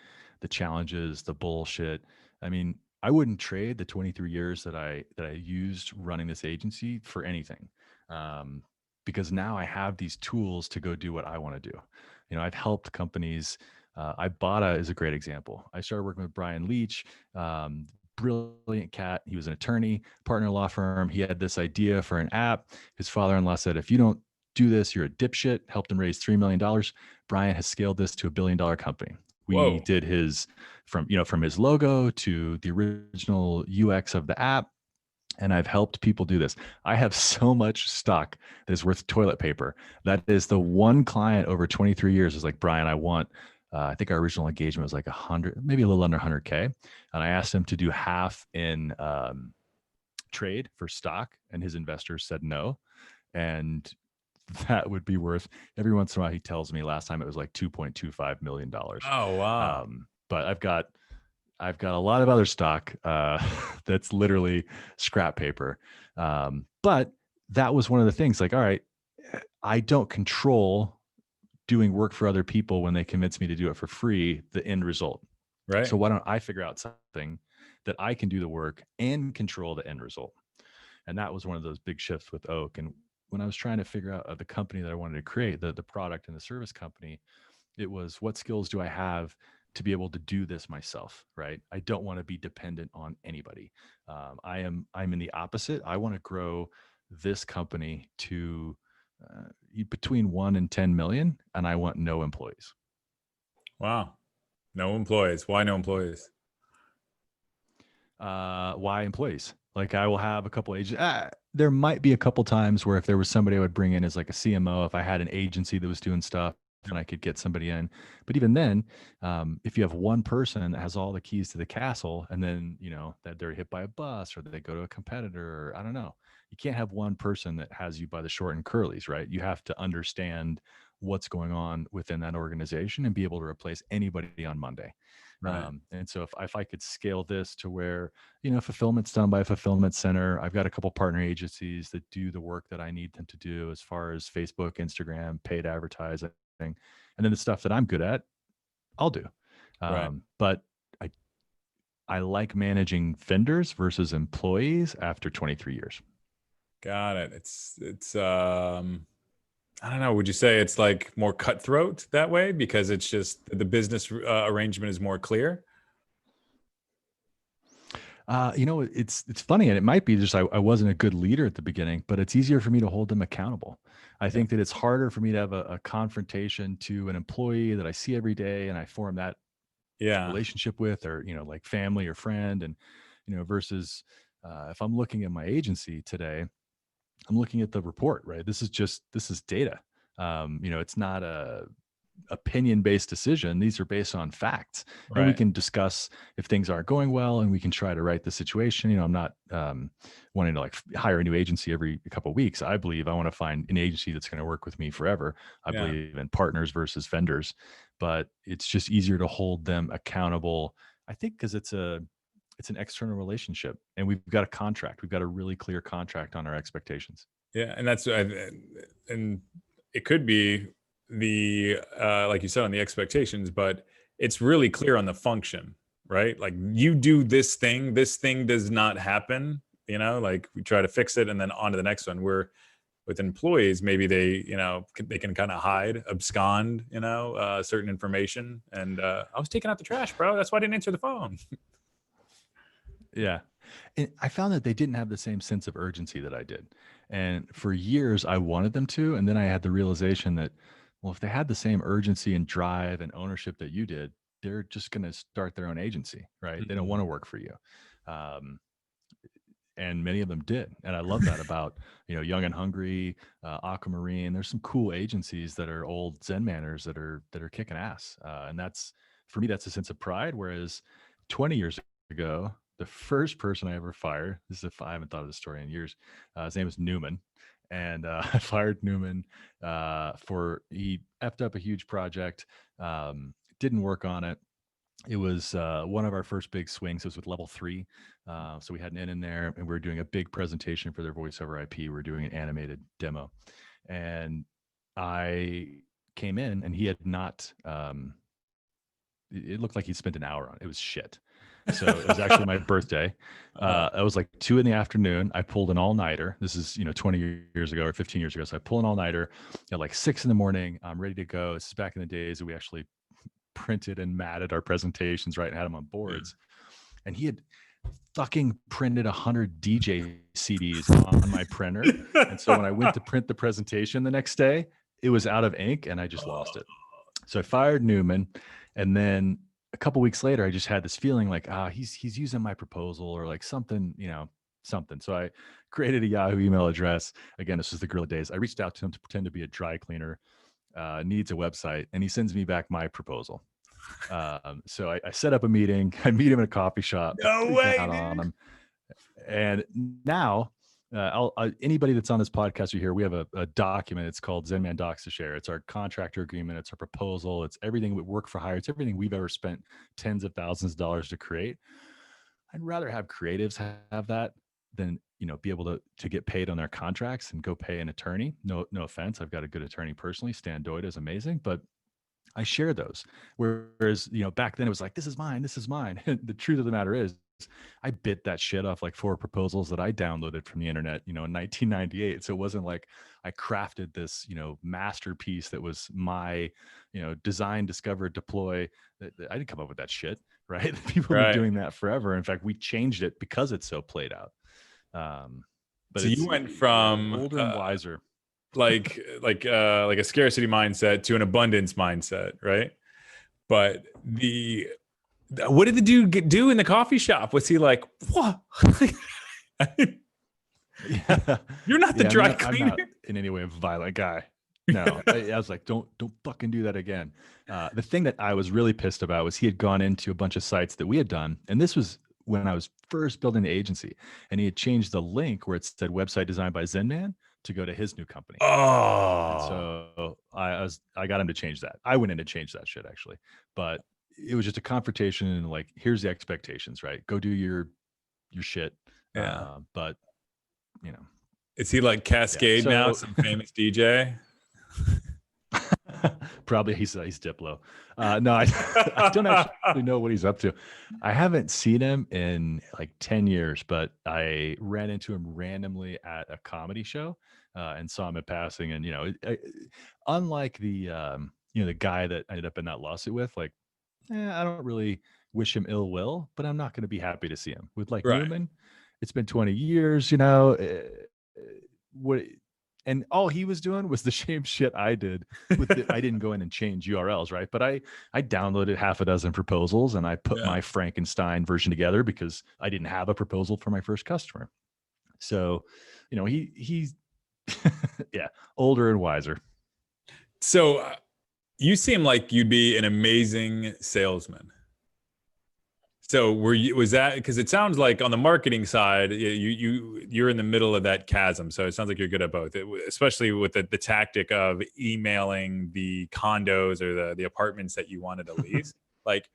challenges, the bullshit. I mean, I wouldn't trade the 23 years that I used running this agency for anything. Um, because now I have these tools to go do what I want to do. You know, I've helped companies. Ibotta is a great example. I started working with Brian Leach, brilliant cat. He was an attorney, partner law firm. He had this idea for an app. His father-in-law said, "If you don't do this, you're a dipshit." Helped him raise $3 million. Brian has scaled this to $1 billion company. We Whoa. did his from his logo to the original UX of the app, and I've helped people do this. I have so much stock that is worth toilet paper. That is the one client over 23 years is like, "Brian, I want." I think our original engagement was like 100, maybe a little under 100K, and I asked him to do half in trade for stock, and his investors said no, and that would be worth, every once in a while he tells me, last time it was like $2.25 million. Oh, wow. But I've got a lot of other stock that's literally scrap paper. But that was one of the things, like, all right, I don't control doing work for other people when they convince me to do it for free, the end result. So Right. why don't I figure out something that I can do the work and control the end result? And that was one of those big shifts with Oak. And when I was trying to figure out the company that I wanted to create, the product and the service company, it was, what skills do I have to be able to do this myself, right? I don't want to be dependent on anybody. I'm in the opposite. I want to grow this company to between 1 and 10 million, and I want no employees. Wow. No employees. Why no employees? Why employees? Like, I will have a couple agents. There might be a couple times where if there was somebody I would bring in as like a CMO, if I had an agency that was doing stuff and I could get somebody in. But even then, if you have one person that has all the keys to the castle, and then, you know, that they're hit by a bus or that they go to a competitor, or I don't know, you can't have one person that has you by the short and curlies, right? You have to understand what's going on within that organization and be able to replace anybody on Monday. Right. And so if I could scale this to where, you know, fulfillment's done by a fulfillment center, I've got a couple partner agencies that do the work that I need them to do as far as Facebook, Instagram, paid advertising, and then the stuff that I'm good at, I'll do. Right. But I I like managing vendors versus employees after 23 years. Got it. It's I don't know. Would you say it's like more cutthroat that way because it's just the business arrangement is more clear? It's funny, and it might be just I wasn't a good leader at the beginning, but it's easier for me to hold them accountable. I Yeah. think that it's harder for me to have a confrontation to an employee that I see every day and I form that Yeah. relationship with, or like family or friend, and versus if I'm looking at my agency today, I'm looking at the report, right? This is data. It's not a opinion based decision. These are based on facts, and we Right. can discuss if things aren't going well, and we can try to right the situation. I'm not wanting to like hire a new agency every couple of weeks. I believe I want to find an agency that's going to work with me forever. I Yeah. believe in partners versus vendors, but it's just easier to hold them accountable. I think because it's an external relationship, and we've got a contract. We've got a really clear contract on our expectations. Yeah. And and it could be the like you said on the expectations, but it's really clear on the function, right? Like you do this thing does not happen, like we try to fix it and then on to the next one. We're with employees, maybe they can kind of hide, abscond, certain information. And I was taking out the trash, bro. That's why I didn't answer the phone. Yeah. And I found that they didn't have the same sense of urgency that I did. And for years, I wanted them to. And then I had the realization that, well, if they had the same urgency and drive and ownership that you did, they're just going to start their own agency, right? They don't Mhm. want to work for you. Um, and many of them did, and I love that about Young and Hungry, Aquamarine. There's some cool agencies that are old Zenmanners that are kicking ass, and that's, for me, that's a sense of pride. Whereas 20 years ago, the first person I ever fired, this is if I haven't thought of this story in years, his name was Newman, and I fired Newman for he effed up a huge project, didn't work on it. It was one of our first big swings. It was with level 3. So we had an in there, and we were doing a big presentation for their voice over IP. We were doing an animated demo. And I came in, and he had not, it looked like he spent an hour on it. It was shit. So it was actually my birthday. It was like 2 in the afternoon. I pulled an all nighter. This is, 20 years ago or 15 years ago. So I pulled an all nighter at like 6 in the morning. I'm ready to go. This is back in the days that we actually printed and matted our presentations, right, and had them on Yeah. boards. And he had fucking printed 100 DJ CDs on my printer. And so when I went to print the presentation the next day, it was out of ink, and I just lost it. So I fired Newman, and then a couple weeks later, I just had this feeling like, he's using my proposal, or like something, something. So I created a Yahoo email address. Again, this was the guerrilla days. I reached out to him to pretend to be a dry cleaner, needs a website, and he sends me back my proposal. So I set up a meeting. I meet him in a coffee shop, No freak way, out on dude. him. And now, anybody that's on this podcast, you hear, we have a document. It's called Zenman Docs to Share. It's our contractor agreement. It's our proposal. It's everything we work for hire. It's everything we've ever spent tens of thousands of dollars to create. I'd rather have creatives have that than be able to get paid on their contracts and go pay an attorney. No offense, I've got a good attorney personally. Stan Doyd is amazing, but I share those. Whereas, back then it was like, this is mine, this is mine. The truth of the matter is, I bit that shit off like 4 proposals that I downloaded from the internet, in 1998. So it wasn't like I crafted this, masterpiece that was my, design, discover, deploy. I didn't come up with that shit, right? People have been Right. doing that forever. In fact, we changed it because it's so played out. But So you it's, went yeah, from older and wiser. like a scarcity mindset to an abundance mindset, right? But what did the dude do in the coffee shop? Was he like, what? Yeah, You're not the yeah. dry I'm cleaner. not in any way a violent guy. No, I was like, don't fucking do that again. The thing that I was really pissed about was he had gone into a bunch of sites that we had done, and this was when I was first building the agency, and he had changed the link where it said website designed by Zenman to go to his new company. And Oh, so I got him to change that. I went in to change that shit actually, but it was just a confrontation, and like, here's the expectations, right? Go do your shit. yeah. But you know, Is he like yeah. Cascade now? So Some famous DJ? Probably he's Diplo. No, I don't actually know what he's up to. I haven't seen him in like 10 years, but I ran into him randomly at a comedy show and saw him in passing. And, unlike the guy that I ended up in that lawsuit with, like, I don't really wish him ill will, but I'm not going to be happy to see him. With like Right. Newman, it's been 20 years, what and all he was doing was the same shit I did I didn't go in and change URLs, right? But I downloaded half a dozen proposals and I put Yeah. my Frankenstein version together because I didn't have a proposal for my first customer. So, he's yeah, older and wiser. So you seem like you'd be an amazing salesman. So was that because it sounds like on the marketing side, you're in the middle of that chasm. So it sounds like you're good at both, especially with the tactic of emailing the condos or the apartments that you wanted to lease. Like,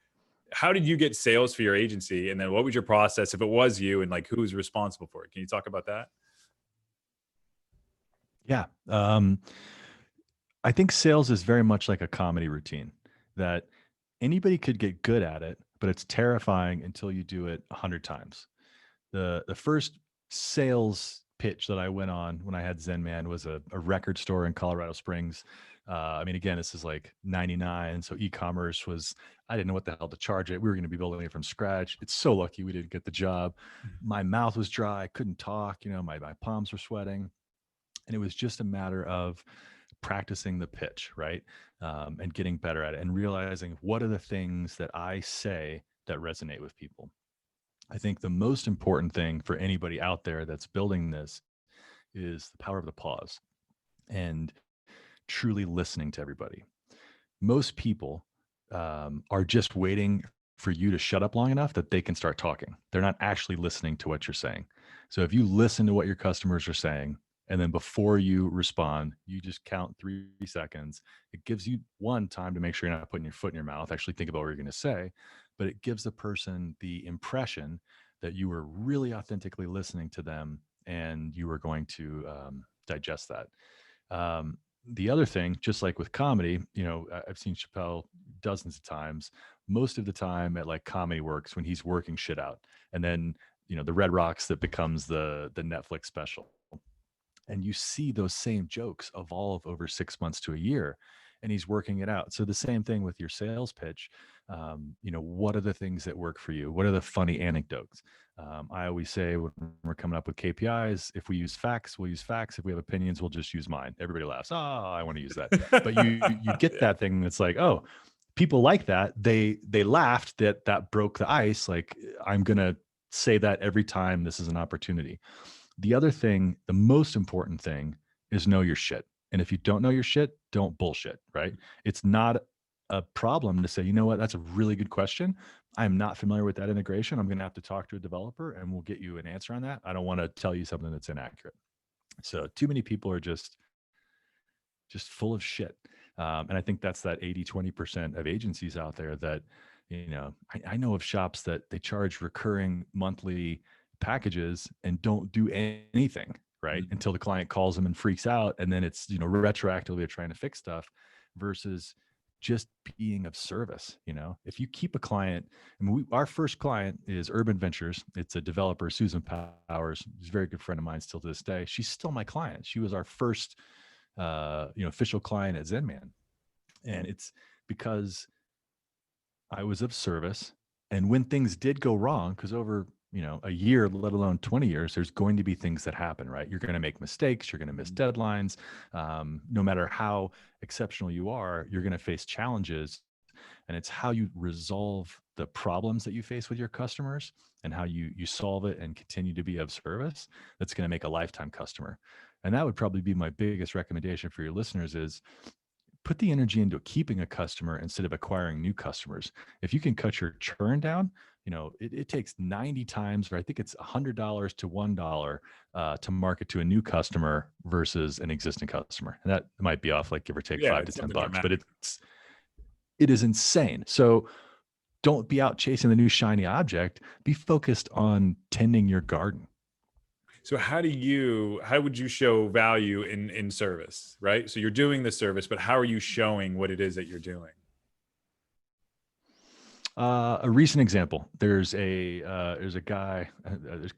how did you get sales for your agency? And then what was your process if it was you, and like who was responsible for it? Can you talk about that? Yeah. I think sales is very much like a comedy routine that anybody could get good at it, but it's terrifying until you do it 100 times. The first sales pitch that I went on when I had Zenman was a record store in Colorado Springs. I mean, again, this is like 99. So e-commerce was, I didn't know what the hell to charge it. We were going to be building it from scratch. It's so lucky we didn't get the job. My mouth was dry. I couldn't talk. My palms were sweating. And it was just a matter of practicing the pitch, right? And getting better at it and realizing what are the things that I say that resonate with people. I think the most important thing for anybody out there that's building this is the power of the pause and truly listening to everybody. Most people are just waiting for you to shut up long enough that they can start talking. They're not actually listening to what you're saying. So if you listen to what your customers are saying, and then before you respond, you just count 3 seconds. It gives you one time to make sure you're not putting your foot in your mouth, actually think about what you're going to say, but it gives the person the impression that you were really authentically listening to them and you were going to digest that. The other thing, just like with comedy, I've seen Chappelle dozens of times. Most of the time at like Comedy Works when he's working shit out, and then the Red Rocks that becomes the Netflix special, and you see those same jokes evolve over 6 months to a year, and he's working it out. So the same thing with your sales pitch. What are the things that work for you? What are the funny anecdotes? I always say when we're coming up with KPIs, if we use facts, we'll use facts. If we have opinions, we'll just use mine. Everybody laughs. Oh, I want to use that. But you get that thing that's like, oh, people like that. They laughed that broke the ice. Like, I'm gonna say that every time this is an opportunity. The other thing, the most important thing, is know your shit. And if you don't know your shit, don't bullshit, right? It's not a problem to say, you know what, that's a really good question. I'm not familiar with that integration. I'm going to have to talk to a developer and we'll get you an answer on that. I don't want to tell you something that's inaccurate. So too many people are just full of shit. And I think that's that 80-20% of agencies out there that, I know of shops that they charge recurring monthly packages and don't do anything, right? Mhm. Until the client calls them and freaks out. And then it's, retroactively they're trying to fix stuff versus just being of service. If you keep a client, I mean, our first client is Urban Ventures. It's a developer, Susan Powers, who's a very good friend of mine still to this day. She's still my client. She was our first official client at Zenman. And it's because I was of service. And when things did go wrong, because over, a year, let alone 20 years, there's going to be things that happen, right? You're going to make mistakes. You're going to miss deadlines. No matter how exceptional you are, you're going to face challenges. And it's how you resolve the problems that you face with your customers and how you solve it and continue to be of service that's going to make a lifetime customer. And that would probably be my biggest recommendation for your listeners is put the energy into keeping a customer instead of acquiring new customers. If you can cut your churn down, it takes 90 times, or I think it's $100 to $1 to market to a new customer versus an existing customer. And that might be off like give or take Yeah, five to it's 10 something bucks, but dramatic. it is insane. So don't be out chasing the new shiny object. Be focused on tending your garden. So how would you show value in service, right? So you're doing the service, but how are you showing what it is that you're doing? A recent example. There's a guy.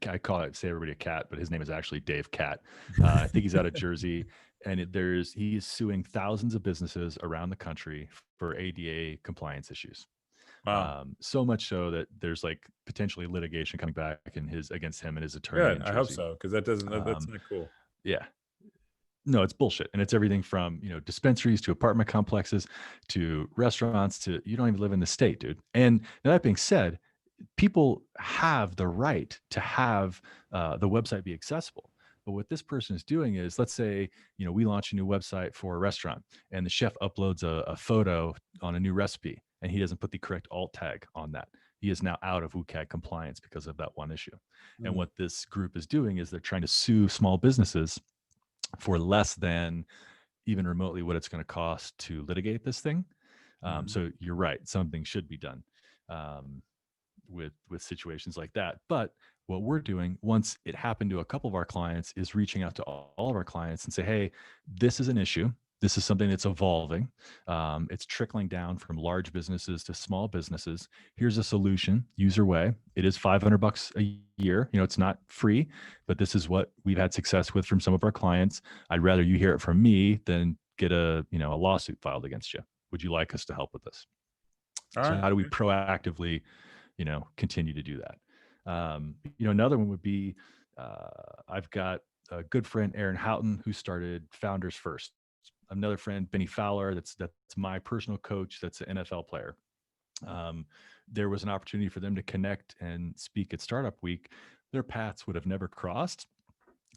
I call it, say everybody a cat, but his name is actually Dave Cat. I think he's out of Jersey, and he is suing thousands of businesses around the country for ADA compliance issues. Wow. So much so that there's like potentially litigation coming back against him and his attorney Good. in I hope Jersey. so, because that's Um, not cool. yeah, no, it's bullshit. And it's everything from, dispensaries to apartment complexes to restaurants to you don't even live in the state, dude. And now that being said, people have the right to have the website be accessible. But what this person is doing is, let's say, we launch a new website for a restaurant and the chef uploads a photo on a new recipe and he doesn't put the correct alt tag on that. He is now out of WCAG compliance because of that one issue. And Mm, what this group is doing is they're trying to sue small businesses for less than even remotely what it's going to cost to litigate this thing. mhm, So you're right, something should be done um, with situations like that. But what we're doing once it happened to a couple of our clients is reaching out to all of our clients and say, hey, this is an issue. This is something that's evolving. It's trickling down from large businesses to small businesses. Here's a solution. User way. It is $500 a year. It's not free, but this is what we've had success with from some of our clients. I'd rather you hear it from me than get a lawsuit filed against you. Would you like us to help with this? all So right. how do we proactively continue to do that? Another one would be I've got a good friend, Aaron Houghton, who started Founders First. Another friend, Benny Fowler, that's my personal coach, that's an NFL player. Um, there was an opportunity for them to connect and speak at Startup Week. Their paths would have never crossed,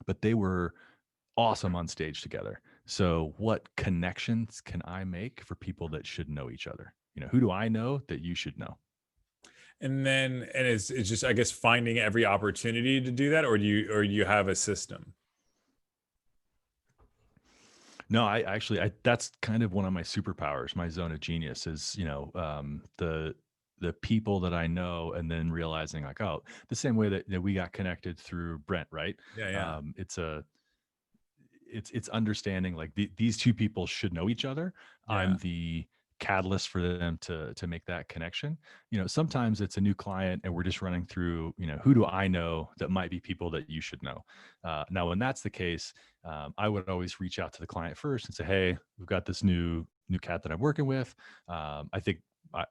but they were awesome on stage together. So, what connections can I make for people that should know each other? Who do I know that you should know? And it's just, I guess, finding every opportunity to do that, or you have a system? No, I actually, that's kind of one of my superpowers. My zone of genius is, the people that I know, and then realizing like, oh, the same way that we got connected through Brent, right? Yeah, yeah, It's understanding like these two people should know each other. yeah. I'm the catalyst for them to make that connection. Sometimes it's a new client and we're just running through, who do I know that might be people that you should know. Now when that's the case, I would always reach out to the client first and say, hey, we've got this new cat that I'm working with. I think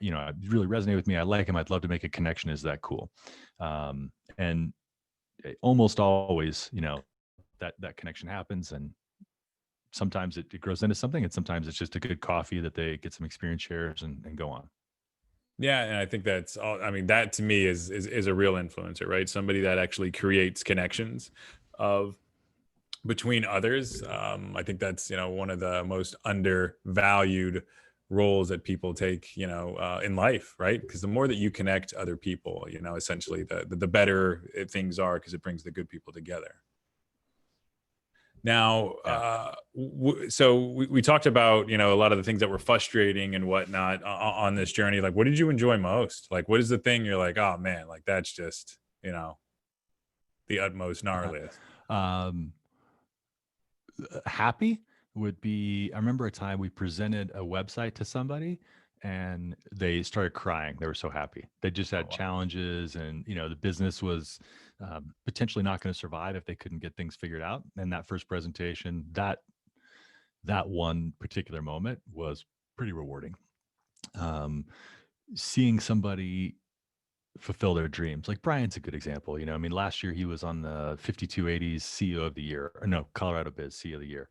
it really resonated with me. I like him. I'd love to make a connection. Is that cool? And almost always, that connection happens, and sometimes it grows into something, and sometimes it's just a good coffee that they get some experience shares and go on. Yeah, and I think that's all. I mean, that to me is a real influencer, right? Somebody that actually creates connections of between others. I think that's one of the most undervalued roles that people take, in life, right? Because the more that you connect other people, essentially the better things are, because it brings the good people together. Now, Yeah. so we talked about a lot of the things that were frustrating and whatnot on this journey. Like, what did you enjoy most? Like, what is the thing you're like, oh man, like that's just the utmost gnarliest? um, Happy would be, I remember a time we presented a website to somebody and they started crying. They were so happy. They just Oh had wow. challenges, and the business was potentially not going to survive if they couldn't get things figured out. And that first presentation, that one particular moment was pretty rewarding. Um, Seeing somebody fulfill their dreams. Like Brian's a good example. I mean, last year he was on the 5280s CEO of the year, or no, Colorado Biz CEO of the year.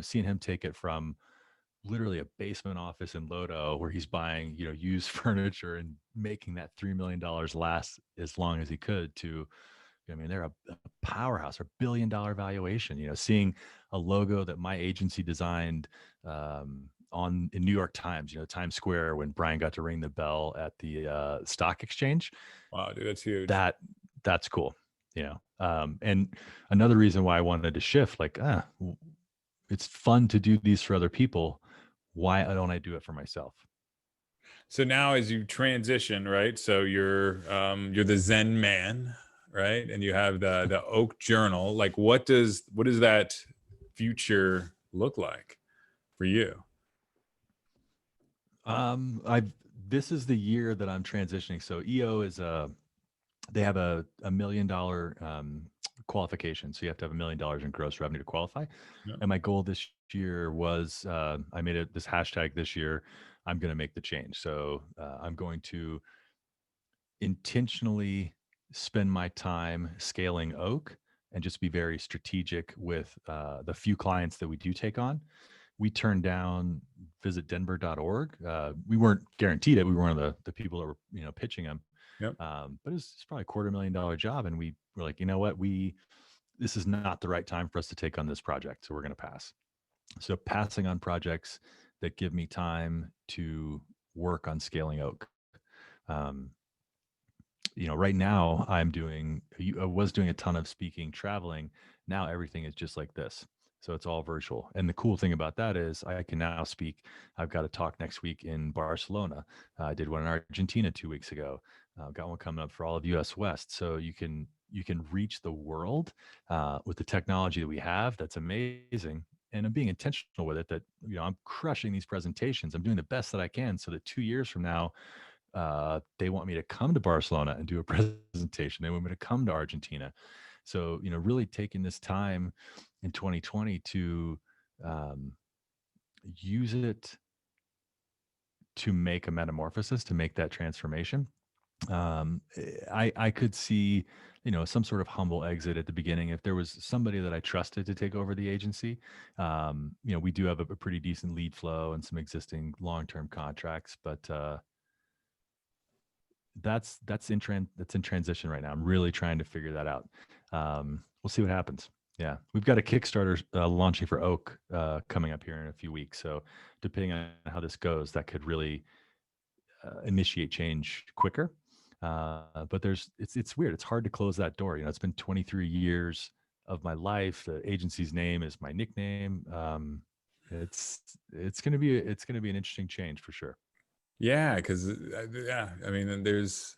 Seeing him take it from literally a basement office in Lodo where he's buying, used furniture and making that $3 million last as long as he could to, I mean, they're a powerhouse, a $1 billion valuation. Seeing a logo that my agency designed on in New York Times, Times Square, when Brian got to ring the bell at the stock exchange. Wow, dude, that's huge. That that's cool. And another reason why I wanted to shift, like, it's fun to do these for other people. Why don't I do it for myself? So now as you transition, right? So you're the Zen man, right? And you have the Oak Journal. Like, what does that future look like for you? I've this is the year that I'm transitioning. So EO is they have a $1 million qualification. So you have to have $1 million in gross revenue to qualify. Yeah. And my goal this year was I made it this hashtag this year. I'm going to make the change. So I'm going to intentionally spend my time scaling Oak and just be very strategic with the few clients that we do take on. We turned down visitdenver.org. We weren't guaranteed it. We were one of the people that were pitching them. Yep. But it's probably $250,000 job, and we were like, you know what, this is not the right time for us to take on this project, so we're going to pass. So passing on projects that give me time to work on scaling Oak. Um, right now I was doing a ton of speaking, traveling. Now everything is just like this. So it's all virtual. And the cool thing about that is I can now speak. I've got a talk next week in Barcelona. I did one in Argentina 2 weeks ago. Got one coming up for all of US West. So you can reach the world with the technology that we have. That's amazing. And I'm being intentional with it that, I'm crushing these presentations. I'm doing the best that I can so that 2 years from now, they want me to come to Barcelona and do a presentation. They want me to come to Argentina. So, really taking this time in 2020 to um, use it to make a metamorphosis, to make that transformation. I could see, some sort of humble exit at the beginning if there was somebody that I trusted to take over the agency. We do have a pretty decent lead flow and some existing long-term contracts, but that's in transition right now. I'm really trying to figure that out. We'll see what happens. Yeah, we've got a Kickstarter launching for Oak coming up here in a few weeks. So depending on how this goes, that could really initiate change quicker. But it's weird. It's hard to close that door. It's been 23 years of my life. The agency's name is my nickname. It's gonna be an interesting change for sure. Yeah, because yeah, I mean, and there's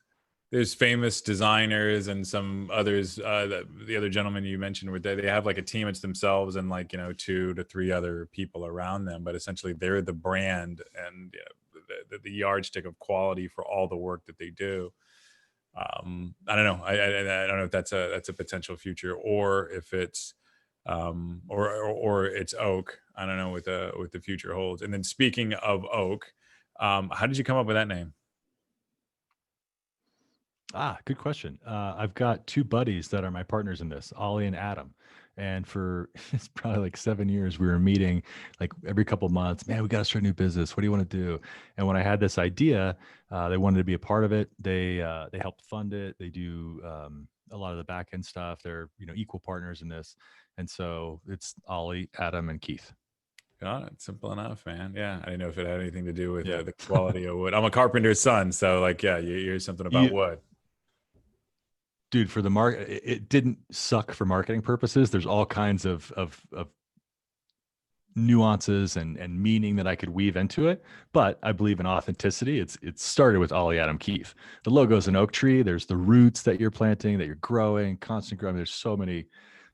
famous designers and some others. The other gentleman you mentioned, where they have like a team, it's themselves and like 2 to 3 other people around them, but essentially they're the brand and the yardstick of quality for all the work that they do. I don't know. I don't know if that's a potential future, or if it's or it's Oak. I don't know what the future holds. And then speaking of Oak, how did you come up with that name? Good question. I've got two buddies that are my partners in this, Ollie and Adam. And for it's probably like 7 years, we were meeting like every couple months. Man, we got to start a new business. What do you want to do? And when I had this idea, they wanted to be a part of it. They helped fund it. They do a lot of the back end stuff. They're equal partners in this. And so it's Ollie, Adam, and Keith. Got it. Simple enough, man. Yeah, I didn't know if it had anything to do with Yeah. the quality of wood. I'm a carpenter's son, so like, yeah, you hear something about You, wood. dude, for the market, it didn't suck for marketing purposes. There's all kinds of nuances and meaning that I could weave into it. But I believe in authenticity. It started with Ollie Adam Keith. The logo's an oak tree. There's the roots that you're planting, that you're growing, constant growing. There's so many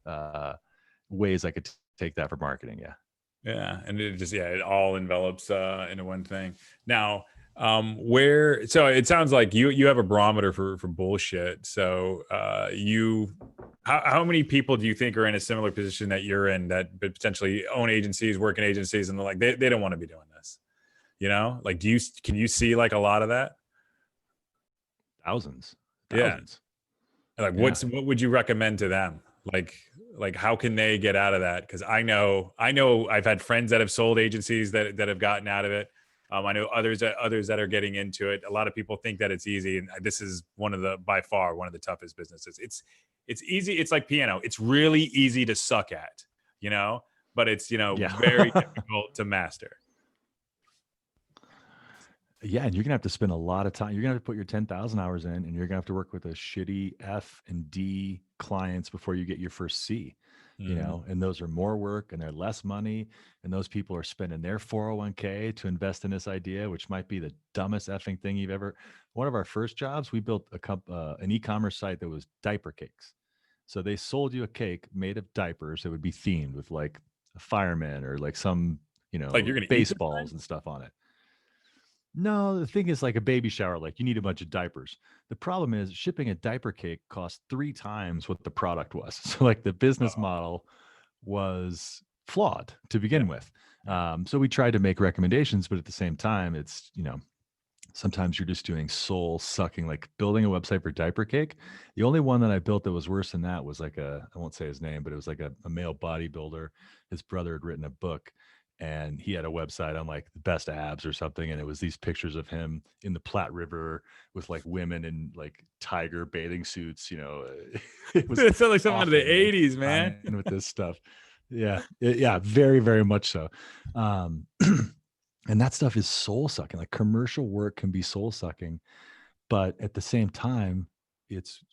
uh, ways I could take that for marketing. Yeah. Yeah, and it just it all envelops into one thing. Now, where so it sounds like you have a barometer for bullshit. So you how many people do you think are in a similar position that you're in, that potentially own agencies, work in agencies, and they're like they don't want to be doing this? Like, can you see like a lot of that? Thousands, Yeah. thousands. Like, Yeah. what would you recommend to them? Like, how can they get out of that? Because I know I've had friends that have sold agencies that have gotten out of it. I know others that are getting into it. A lot of people think that it's easy, and this is by far one of the toughest businesses. It's easy. It's like piano. It's really easy to suck at, but it's Yeah. very difficult to master. Yeah, and you're gonna have to spend a lot of time. You're gonna have to put your 10,000 hours in, and you're gonna have to work with a shitty F and D clients before you get your first C. Hmm. and those are more work and they're less money. And those people are spending their 401k to invest in this idea, which might be the dumbest effing thing you've ever. One of our first jobs, we built an e-commerce site that was diaper cakes. So they sold you a cake made of diapers that would be themed with like a fireman or like some, Like you're gonna eat this thing? baseballs and stuff on it. No, the thing is like a baby shower, like you need a bunch of diapers. The problem is shipping a diaper cake costs 3 times what the product was. So like the business Oh, model was flawed to yeah, begin with. yeah, So we tried to make recommendations, but at the same time, it's, sometimes you're just doing soul sucking, like building a website for diaper cake. The only one that I built that was worse than that was like I won't say his name, but it was like a male bodybuilder. His brother had written a book and he had a website on like the best abs or something. And it was these pictures of him in the Platte River with like women in like tiger bathing suits. It was it sounds like something out of the awful, man. '80s, man. Trying with this stuff. Yeah. Yeah. Very, very much so. Um, and that stuff is soul sucking. Like commercial work can be soul sucking, but at the same time, it's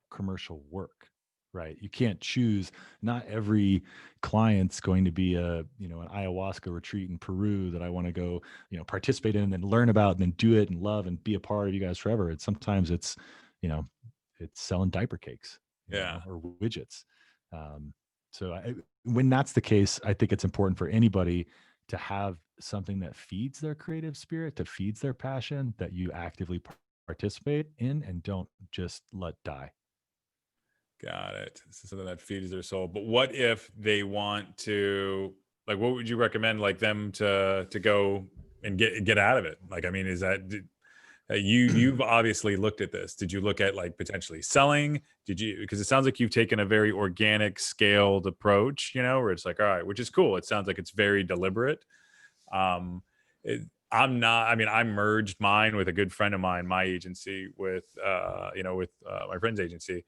commercial work, right? You can't choose. Not every client's going to be an ayahuasca retreat in Peru that I want to go, participate in and learn about and then do it and love and be a part of you guys forever. It's sometimes you know, it's selling diaper cakes, Yeah, or widgets. Um, so when that's the case, I think it's important for anybody to have something that feeds their creative spirit, that feeds their passion, that you actively participate in and don't just let die. got it. This is something that feeds their soul. But what if they want to, like, what would you recommend, like, them to go and get out of it? Like, I mean, is that you've obviously looked at this? Did you look at like potentially selling? Did you, because it sounds like you've taken a very organic, scaled approach, where it's like, all right, which is cool. It sounds like it's very deliberate. Um, it, I'm not. I mean, I merged mine with a good friend of mine, my agency, with my friend's agency.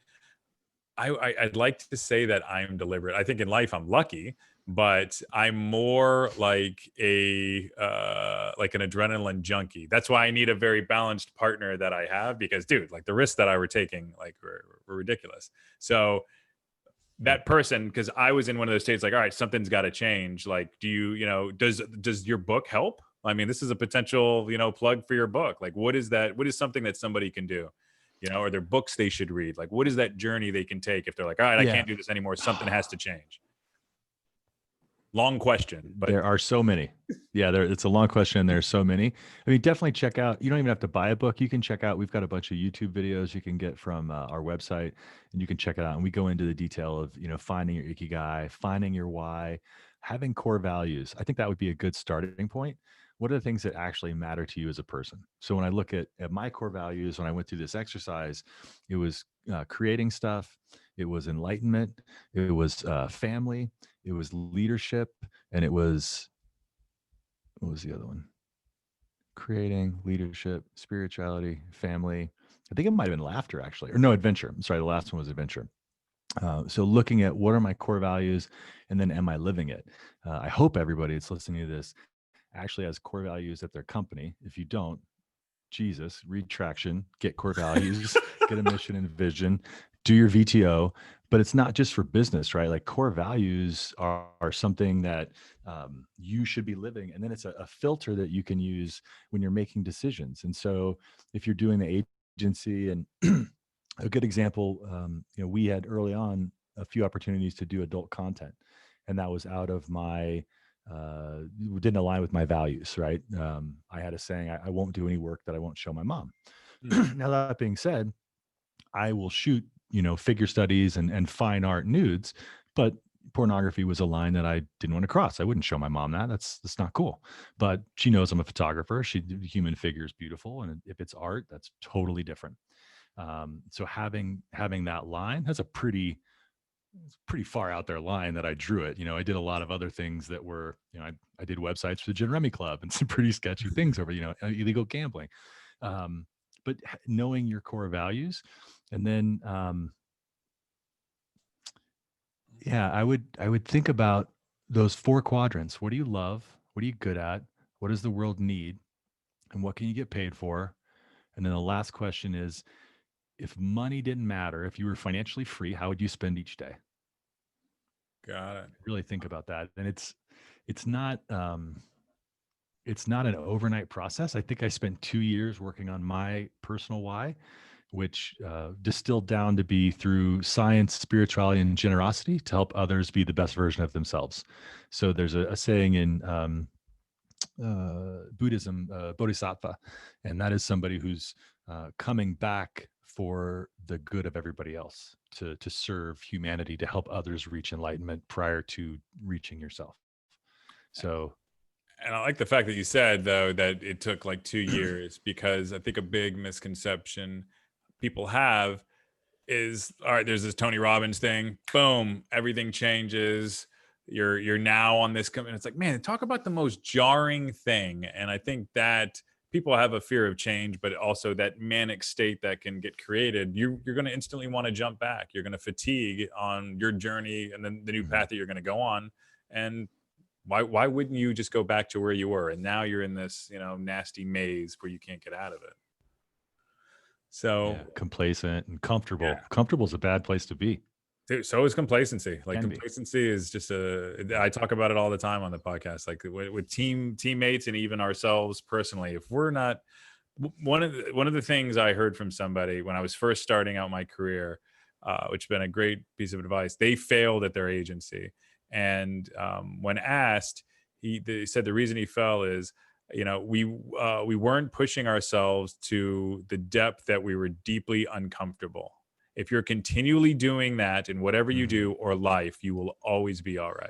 I'd like to say that I'm deliberate. I think in life I'm lucky, but I'm more like an adrenaline junkie. That's why I need a very balanced partner that I have, because dude, like the risks that I were taking like were ridiculous. So Yeah. that person, because I was in one of those states like, all right, something's got to change. Like, do does your book help? I mean, this is a potential, plug for your book. Like, what is that? What is something that somebody can do? Are there books they should read? Like, what is that journey they can take if they're like, all right, I Yeah. can't do this anymore. Something has to change. Long question, but There are so many. Yeah, it's a long question. There's so many. I mean, definitely check out. You don't even have to buy a book. You can check out. We've got a bunch of YouTube videos you can get from our website, and you can check it out. And we go into the detail of finding your ikigai, finding your why, having core values. I think that would be a good starting point. What are the things that actually matter to you as a person? So when I look at my core values, when I went through this exercise, it was creating stuff. It was enlightenment. It was family. It was leadership, and it was, what was the other one? Creating, leadership, spirituality, family. I think it might have been laughter, actually, or no, adventure. I'm sorry, the last one was adventure. So looking at what are my core values, and then am I living it? I hope everybody that's listening to this actually has core values at their company. If you don't, Jesus, read traction, get core values, get a mission and vision, do your VTO. But it's not just for business, right? Like core values are something that you should be living. And then it's a filter that you can use when you're making decisions. And so if you're doing the agency, and a good example, we had early on a few opportunities to do adult content. And that was out of my didn't align with my values, right? I had a saying, I won't do any work that I won't show my mom. Now, that being said, I will shoot, figure studies and fine art nudes, but pornography was a line that I didn't want to cross. I wouldn't show my mom that. That's not cool. But she knows I'm a photographer. The human figure is beautiful, and if it's art, that's totally different. So having that line, that's it's pretty far out there line that I drew it. I did a lot of other things that were, I did websites for the Gin Rummy Club and some pretty sketchy things over, illegal gambling. But knowing your core values, and then, yeah, I would think about those 4 quadrants. What do you love? What are you good at? What does the world need? And what can you get paid for? And then the last question is, if money didn't matter, if you were financially free, how would you spend each day? Got it. Really think about that. And it's not it's not an overnight process. I think I spent 2 years working on my personal why, which distilled down to be through science, spirituality, and generosity to help others be the best version of themselves. So there's a saying in Buddhism, bodhisattva, and that is somebody who's coming back for the good of everybody else, to serve humanity, to help others reach enlightenment prior to reaching yourself. So And I like the fact that you said, though, that it took like 2 years, because I think a big misconception people have is, all right, there's this Tony Robbins thing, boom, everything changes. You're now on this and it's like, man, talk about the most jarring thing. And I think that people have a fear of change, but also that manic state that can get created. You're going to instantly want to jump back. You're going to fatigue on your journey and then the new path that you're going to go on. And why wouldn't you just go back to where you were? And now you're in this, nasty maze where you can't get out of it. So complacent and comfortable. Yeah. Comfortable is a bad place to be. Dude, so is complacency. Like Can be. complacency is just I talk about it all the time on the podcast, like with teammates and even ourselves personally. If we're not, one of the things I heard from somebody when I was first starting out my career, which has been a great piece of advice, they failed at their agency. And when asked, they said the reason he fell is, we weren't pushing ourselves to the depth that we were deeply uncomfortable. If you're continually doing that in whatever you do or life, you will always be all right.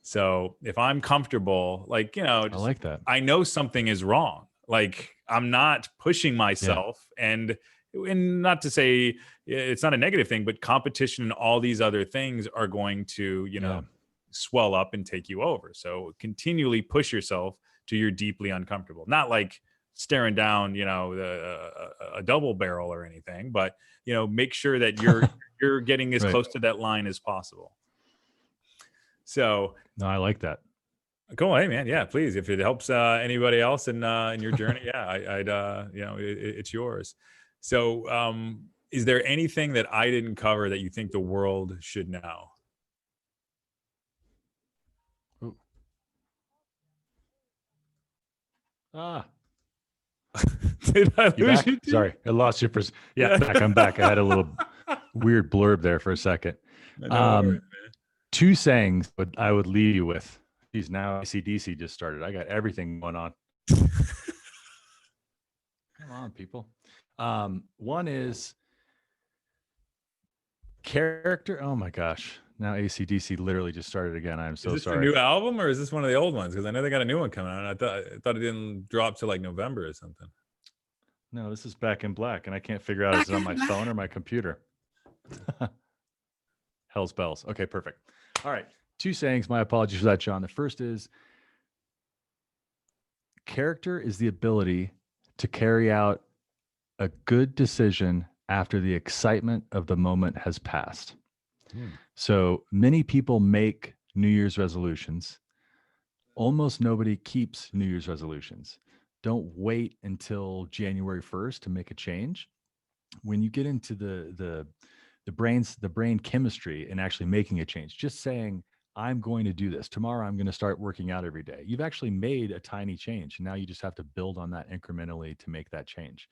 So if I'm comfortable, I like that. I know something is wrong. Like I'm not pushing myself, and not to say it's not a negative thing, but competition and all these other things are going to, swell up and take you over. So continually push yourself to you're deeply uncomfortable. Not like staring down, a double barrel or anything, but make sure that you're getting as close to that line as possible. So no, I like that. Go ahead, man. Yeah, please. If it helps anybody else in your journey, I'd it's yours. So, is there anything that I didn't cover that you think the world should know? Ooh. Did I lose you? Sorry, I lost you for. Back. I'm back. I had a little weird blurb there for a second. Two sayings, but I would leave you with. Geez, now AC/DC just started. I got everything going on. Come on, people. One is character. Oh my gosh. Now AC/DC literally just started again. I'm so sorry. Is this a new album or is this one of the old ones? Because I know they got a new one coming out. I thought it didn't drop till like November or something. No, this is Back in Black, and I can't figure out if it's on my phone or my computer. Hell's bells. Okay, perfect. All right. Two sayings. My apologies for that, John. The first is character is the ability to carry out a good decision after the excitement of the moment has passed. So many people make New Year's resolutions. Almost nobody keeps New Year's resolutions. Don't wait until January 1st to make a change. When you get into the brain chemistry and actually making a change, just saying, I'm going to do this. Tomorrow, I'm going to start working out every day. You've actually made a tiny change. Now you just have to build on that incrementally to make that change.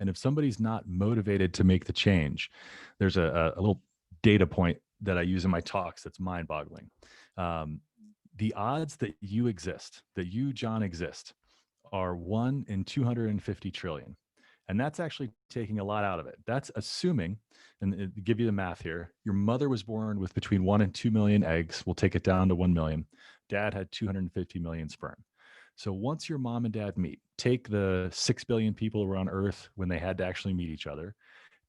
And if somebody's not motivated to make the change, there's a little data point that I use in my talks that's mind-boggling. The odds that you exist, that you, John, exist, are 1 in 250 trillion. And that's actually taking a lot out of it. That's assuming, and to give you the math here, your mother was born with between 1 and 2 million eggs. We'll take it down to 1 million. Dad had 250 million sperm. So once your mom and dad meet, take the 6 billion people who were on Earth when they had to actually meet each other,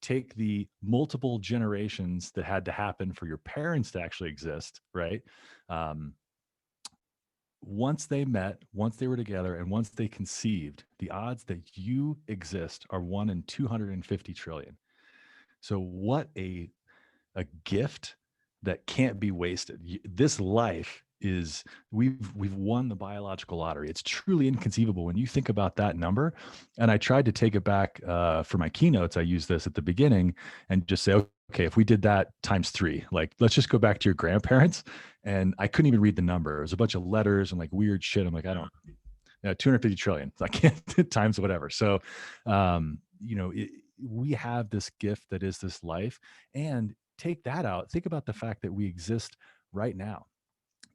take the multiple generations that had to happen for your parents to actually exist, right? Once they met, once they were together, and once they conceived, the odds that you exist are 1 in 250 trillion. So what a gift that can't be wasted. This life is, we've won the biological lottery. It's truly inconceivable when you think about that number. And I tried to take it back for my keynotes. I used this at the beginning and just say, okay, if we did that times three, like let's just go back to your grandparents. And I couldn't even read the number. It was a bunch of letters and like weird shit. I'm like, I Yeah. don't, 250 trillion. I can't times whatever. So, we have this gift that is this life. And take that out. Think about the fact that we exist right now.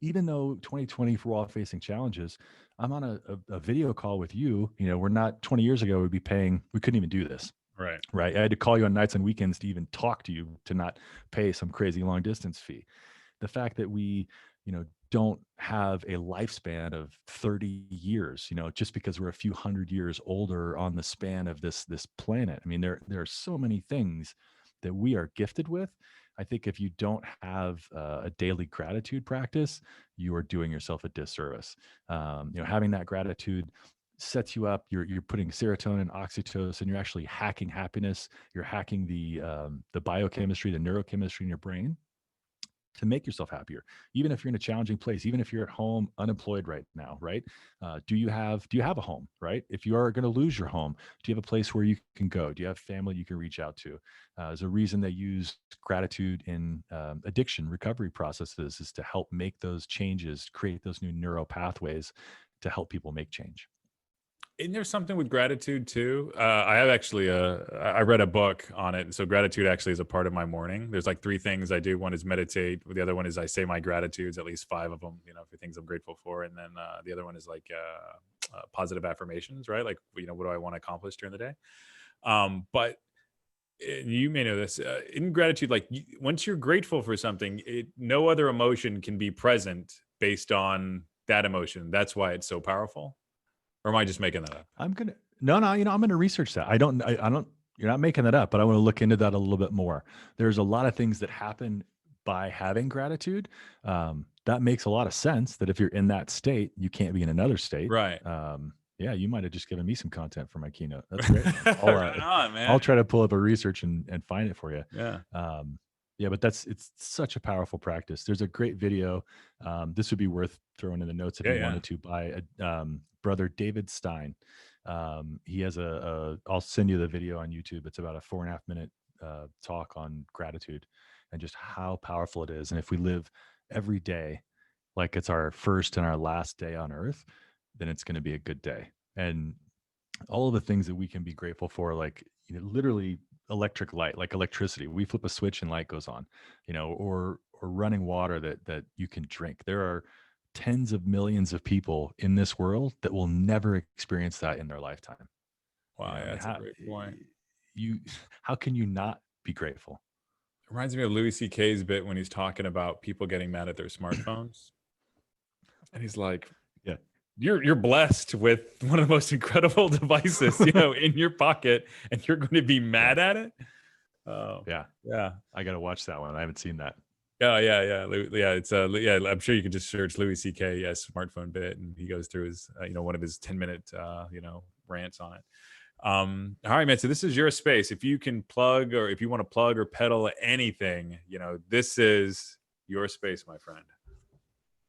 Even though 2020 we're all facing challenges, I'm on a video call with you. We're not 20 years ago, we couldn't even do this. Right. Right. I had to call you on nights and weekends to even talk to you to not pay some crazy long distance fee. The fact that we, don't have a lifespan of 30 years, just because we're a few hundred years older on the span of this planet. I mean, there are so many things that we are gifted with. I think if you don't have a daily gratitude practice, you are doing yourself a disservice. Having that gratitude sets you up. You're putting serotonin, oxytocin. You're actually hacking happiness. You're hacking the biochemistry, the neurochemistry in your brain to make yourself happier, even if you're in a challenging place, even if you're at home unemployed right now, right? Do you have a home, right? If you are going to lose your home, do you have a place where you can go? Do you have family you can reach out to? There's a reason they use gratitude in addiction recovery processes, is to help make those changes, create those new neural pathways to help people make change. Isn't there something with gratitude too? I have actually I read a book on it. So gratitude actually is a part of my morning. There's like three things I do. One is meditate. The other one is I say my gratitudes, at least five of them, for things I'm grateful for. And then the other one is like positive affirmations, right? Like, what do I want to accomplish during the day? But you may know this, in gratitude, like once you're grateful for something, no other emotion can be present based on that emotion. That's why it's so powerful. Or am I just making that up? I'm gonna no, I'm gonna research that. I don't. You're not making that up, but I want to look into that a little bit more. There's a lot of things that happen by having gratitude. That makes a lot of sense. That if you're in that state, you can't be in another state. Right. Yeah, you might have just given me some content for my keynote. That's great, man. Right on, I'll man. try to pull up a research and find it for you. Yeah. Yeah, but it's such a powerful practice. There's a great video. This would be worth throwing in the notes if Yeah, you yeah. wanted to, by brother David Stein. He has I'll send you the video on YouTube. It's about a 4.5 minute talk on gratitude and just how powerful it is. And if we live every day like it's our first and our last day on earth, then it's going to be a good day. And all of the things that we can be grateful for, like, literally electric light, like electricity. We flip a switch and light goes on, or running water that you can drink. There are tens of millions of people in this world that will never experience that in their lifetime. Wow, yeah, And that's a how great point. you how can you not be grateful? Reminds me of Louis C.K.'s bit when he's talking about people getting mad at their smartphones. And he's like, Yeah. you're blessed with one of the most incredible devices, in your pocket, and you're going to be Yeah. mad at it. Oh, Yeah. yeah. I got to watch that one. I haven't seen that. Yeah, yeah, yeah, yeah. It's yeah. I'm sure you can just search Louis C.K. Yes, smartphone bit, and he goes through his, one of his 10-minute, rants on it. All right, man. So this is your space. If you can plug, or if you want to plug or peddle anything, this is your space, my friend.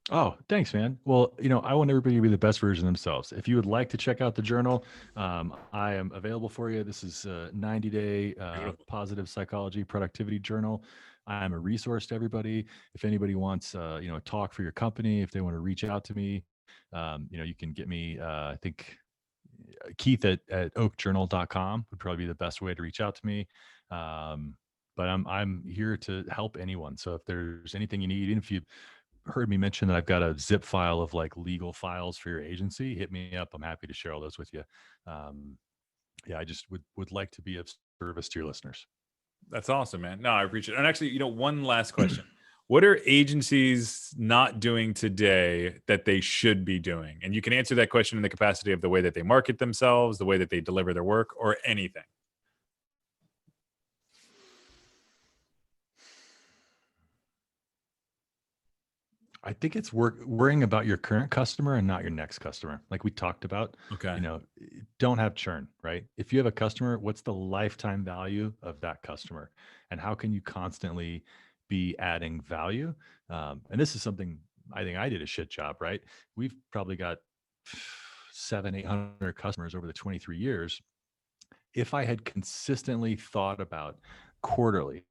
Oh, thanks, man. Well, I want everybody to be the best version of themselves. If you would like to check out the journal, I am available for you. This is a 90-day Beautiful. positive psychology productivity journal. I'm a resource to everybody. If anybody wants, a talk for your company, if they want to reach out to me, you can get me. I think Keith at oakjournal.com would probably be the best way to reach out to me. But I'm here to help anyone. So if there's anything you need, even if you heard me mention that I've got a zip file of like legal files for your agency, hit me up. I'm happy to share all those with you. Yeah, I just would like to be of service to your listeners. That's awesome, man. No, I appreciate it. And actually, one last question. What are agencies not doing today that they should be doing? And you can answer that question in the capacity of the way that they market themselves, the way that they deliver their work, or anything. I think it's worrying about your current customer and not your next customer. Like we talked about, Okay. don't have churn, right? If you have a customer, what's the lifetime value of that customer? And how can you constantly be adding value? And this is something I think I did a shit job, right? We've probably got 800 customers over the 23 years. If I had consistently thought about quarterly,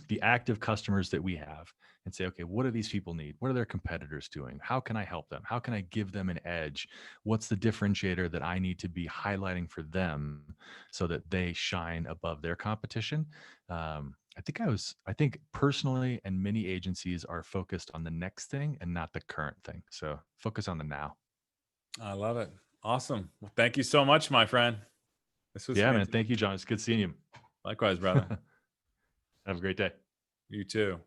the active customers that we have and say, okay, what do these people need? What are their competitors doing? How can I help them? How can I give them an edge? What's the differentiator that I need to be highlighting for them so that they shine above their competition? I think personally, and many agencies are focused on the next thing and not the current thing. So focus on the now. I love it. Awesome. Well, thank you so much, my friend. This was Yeah, man. fantastic. Thank you, John. It's good seeing you. Likewise, brother. Have a great day. You too.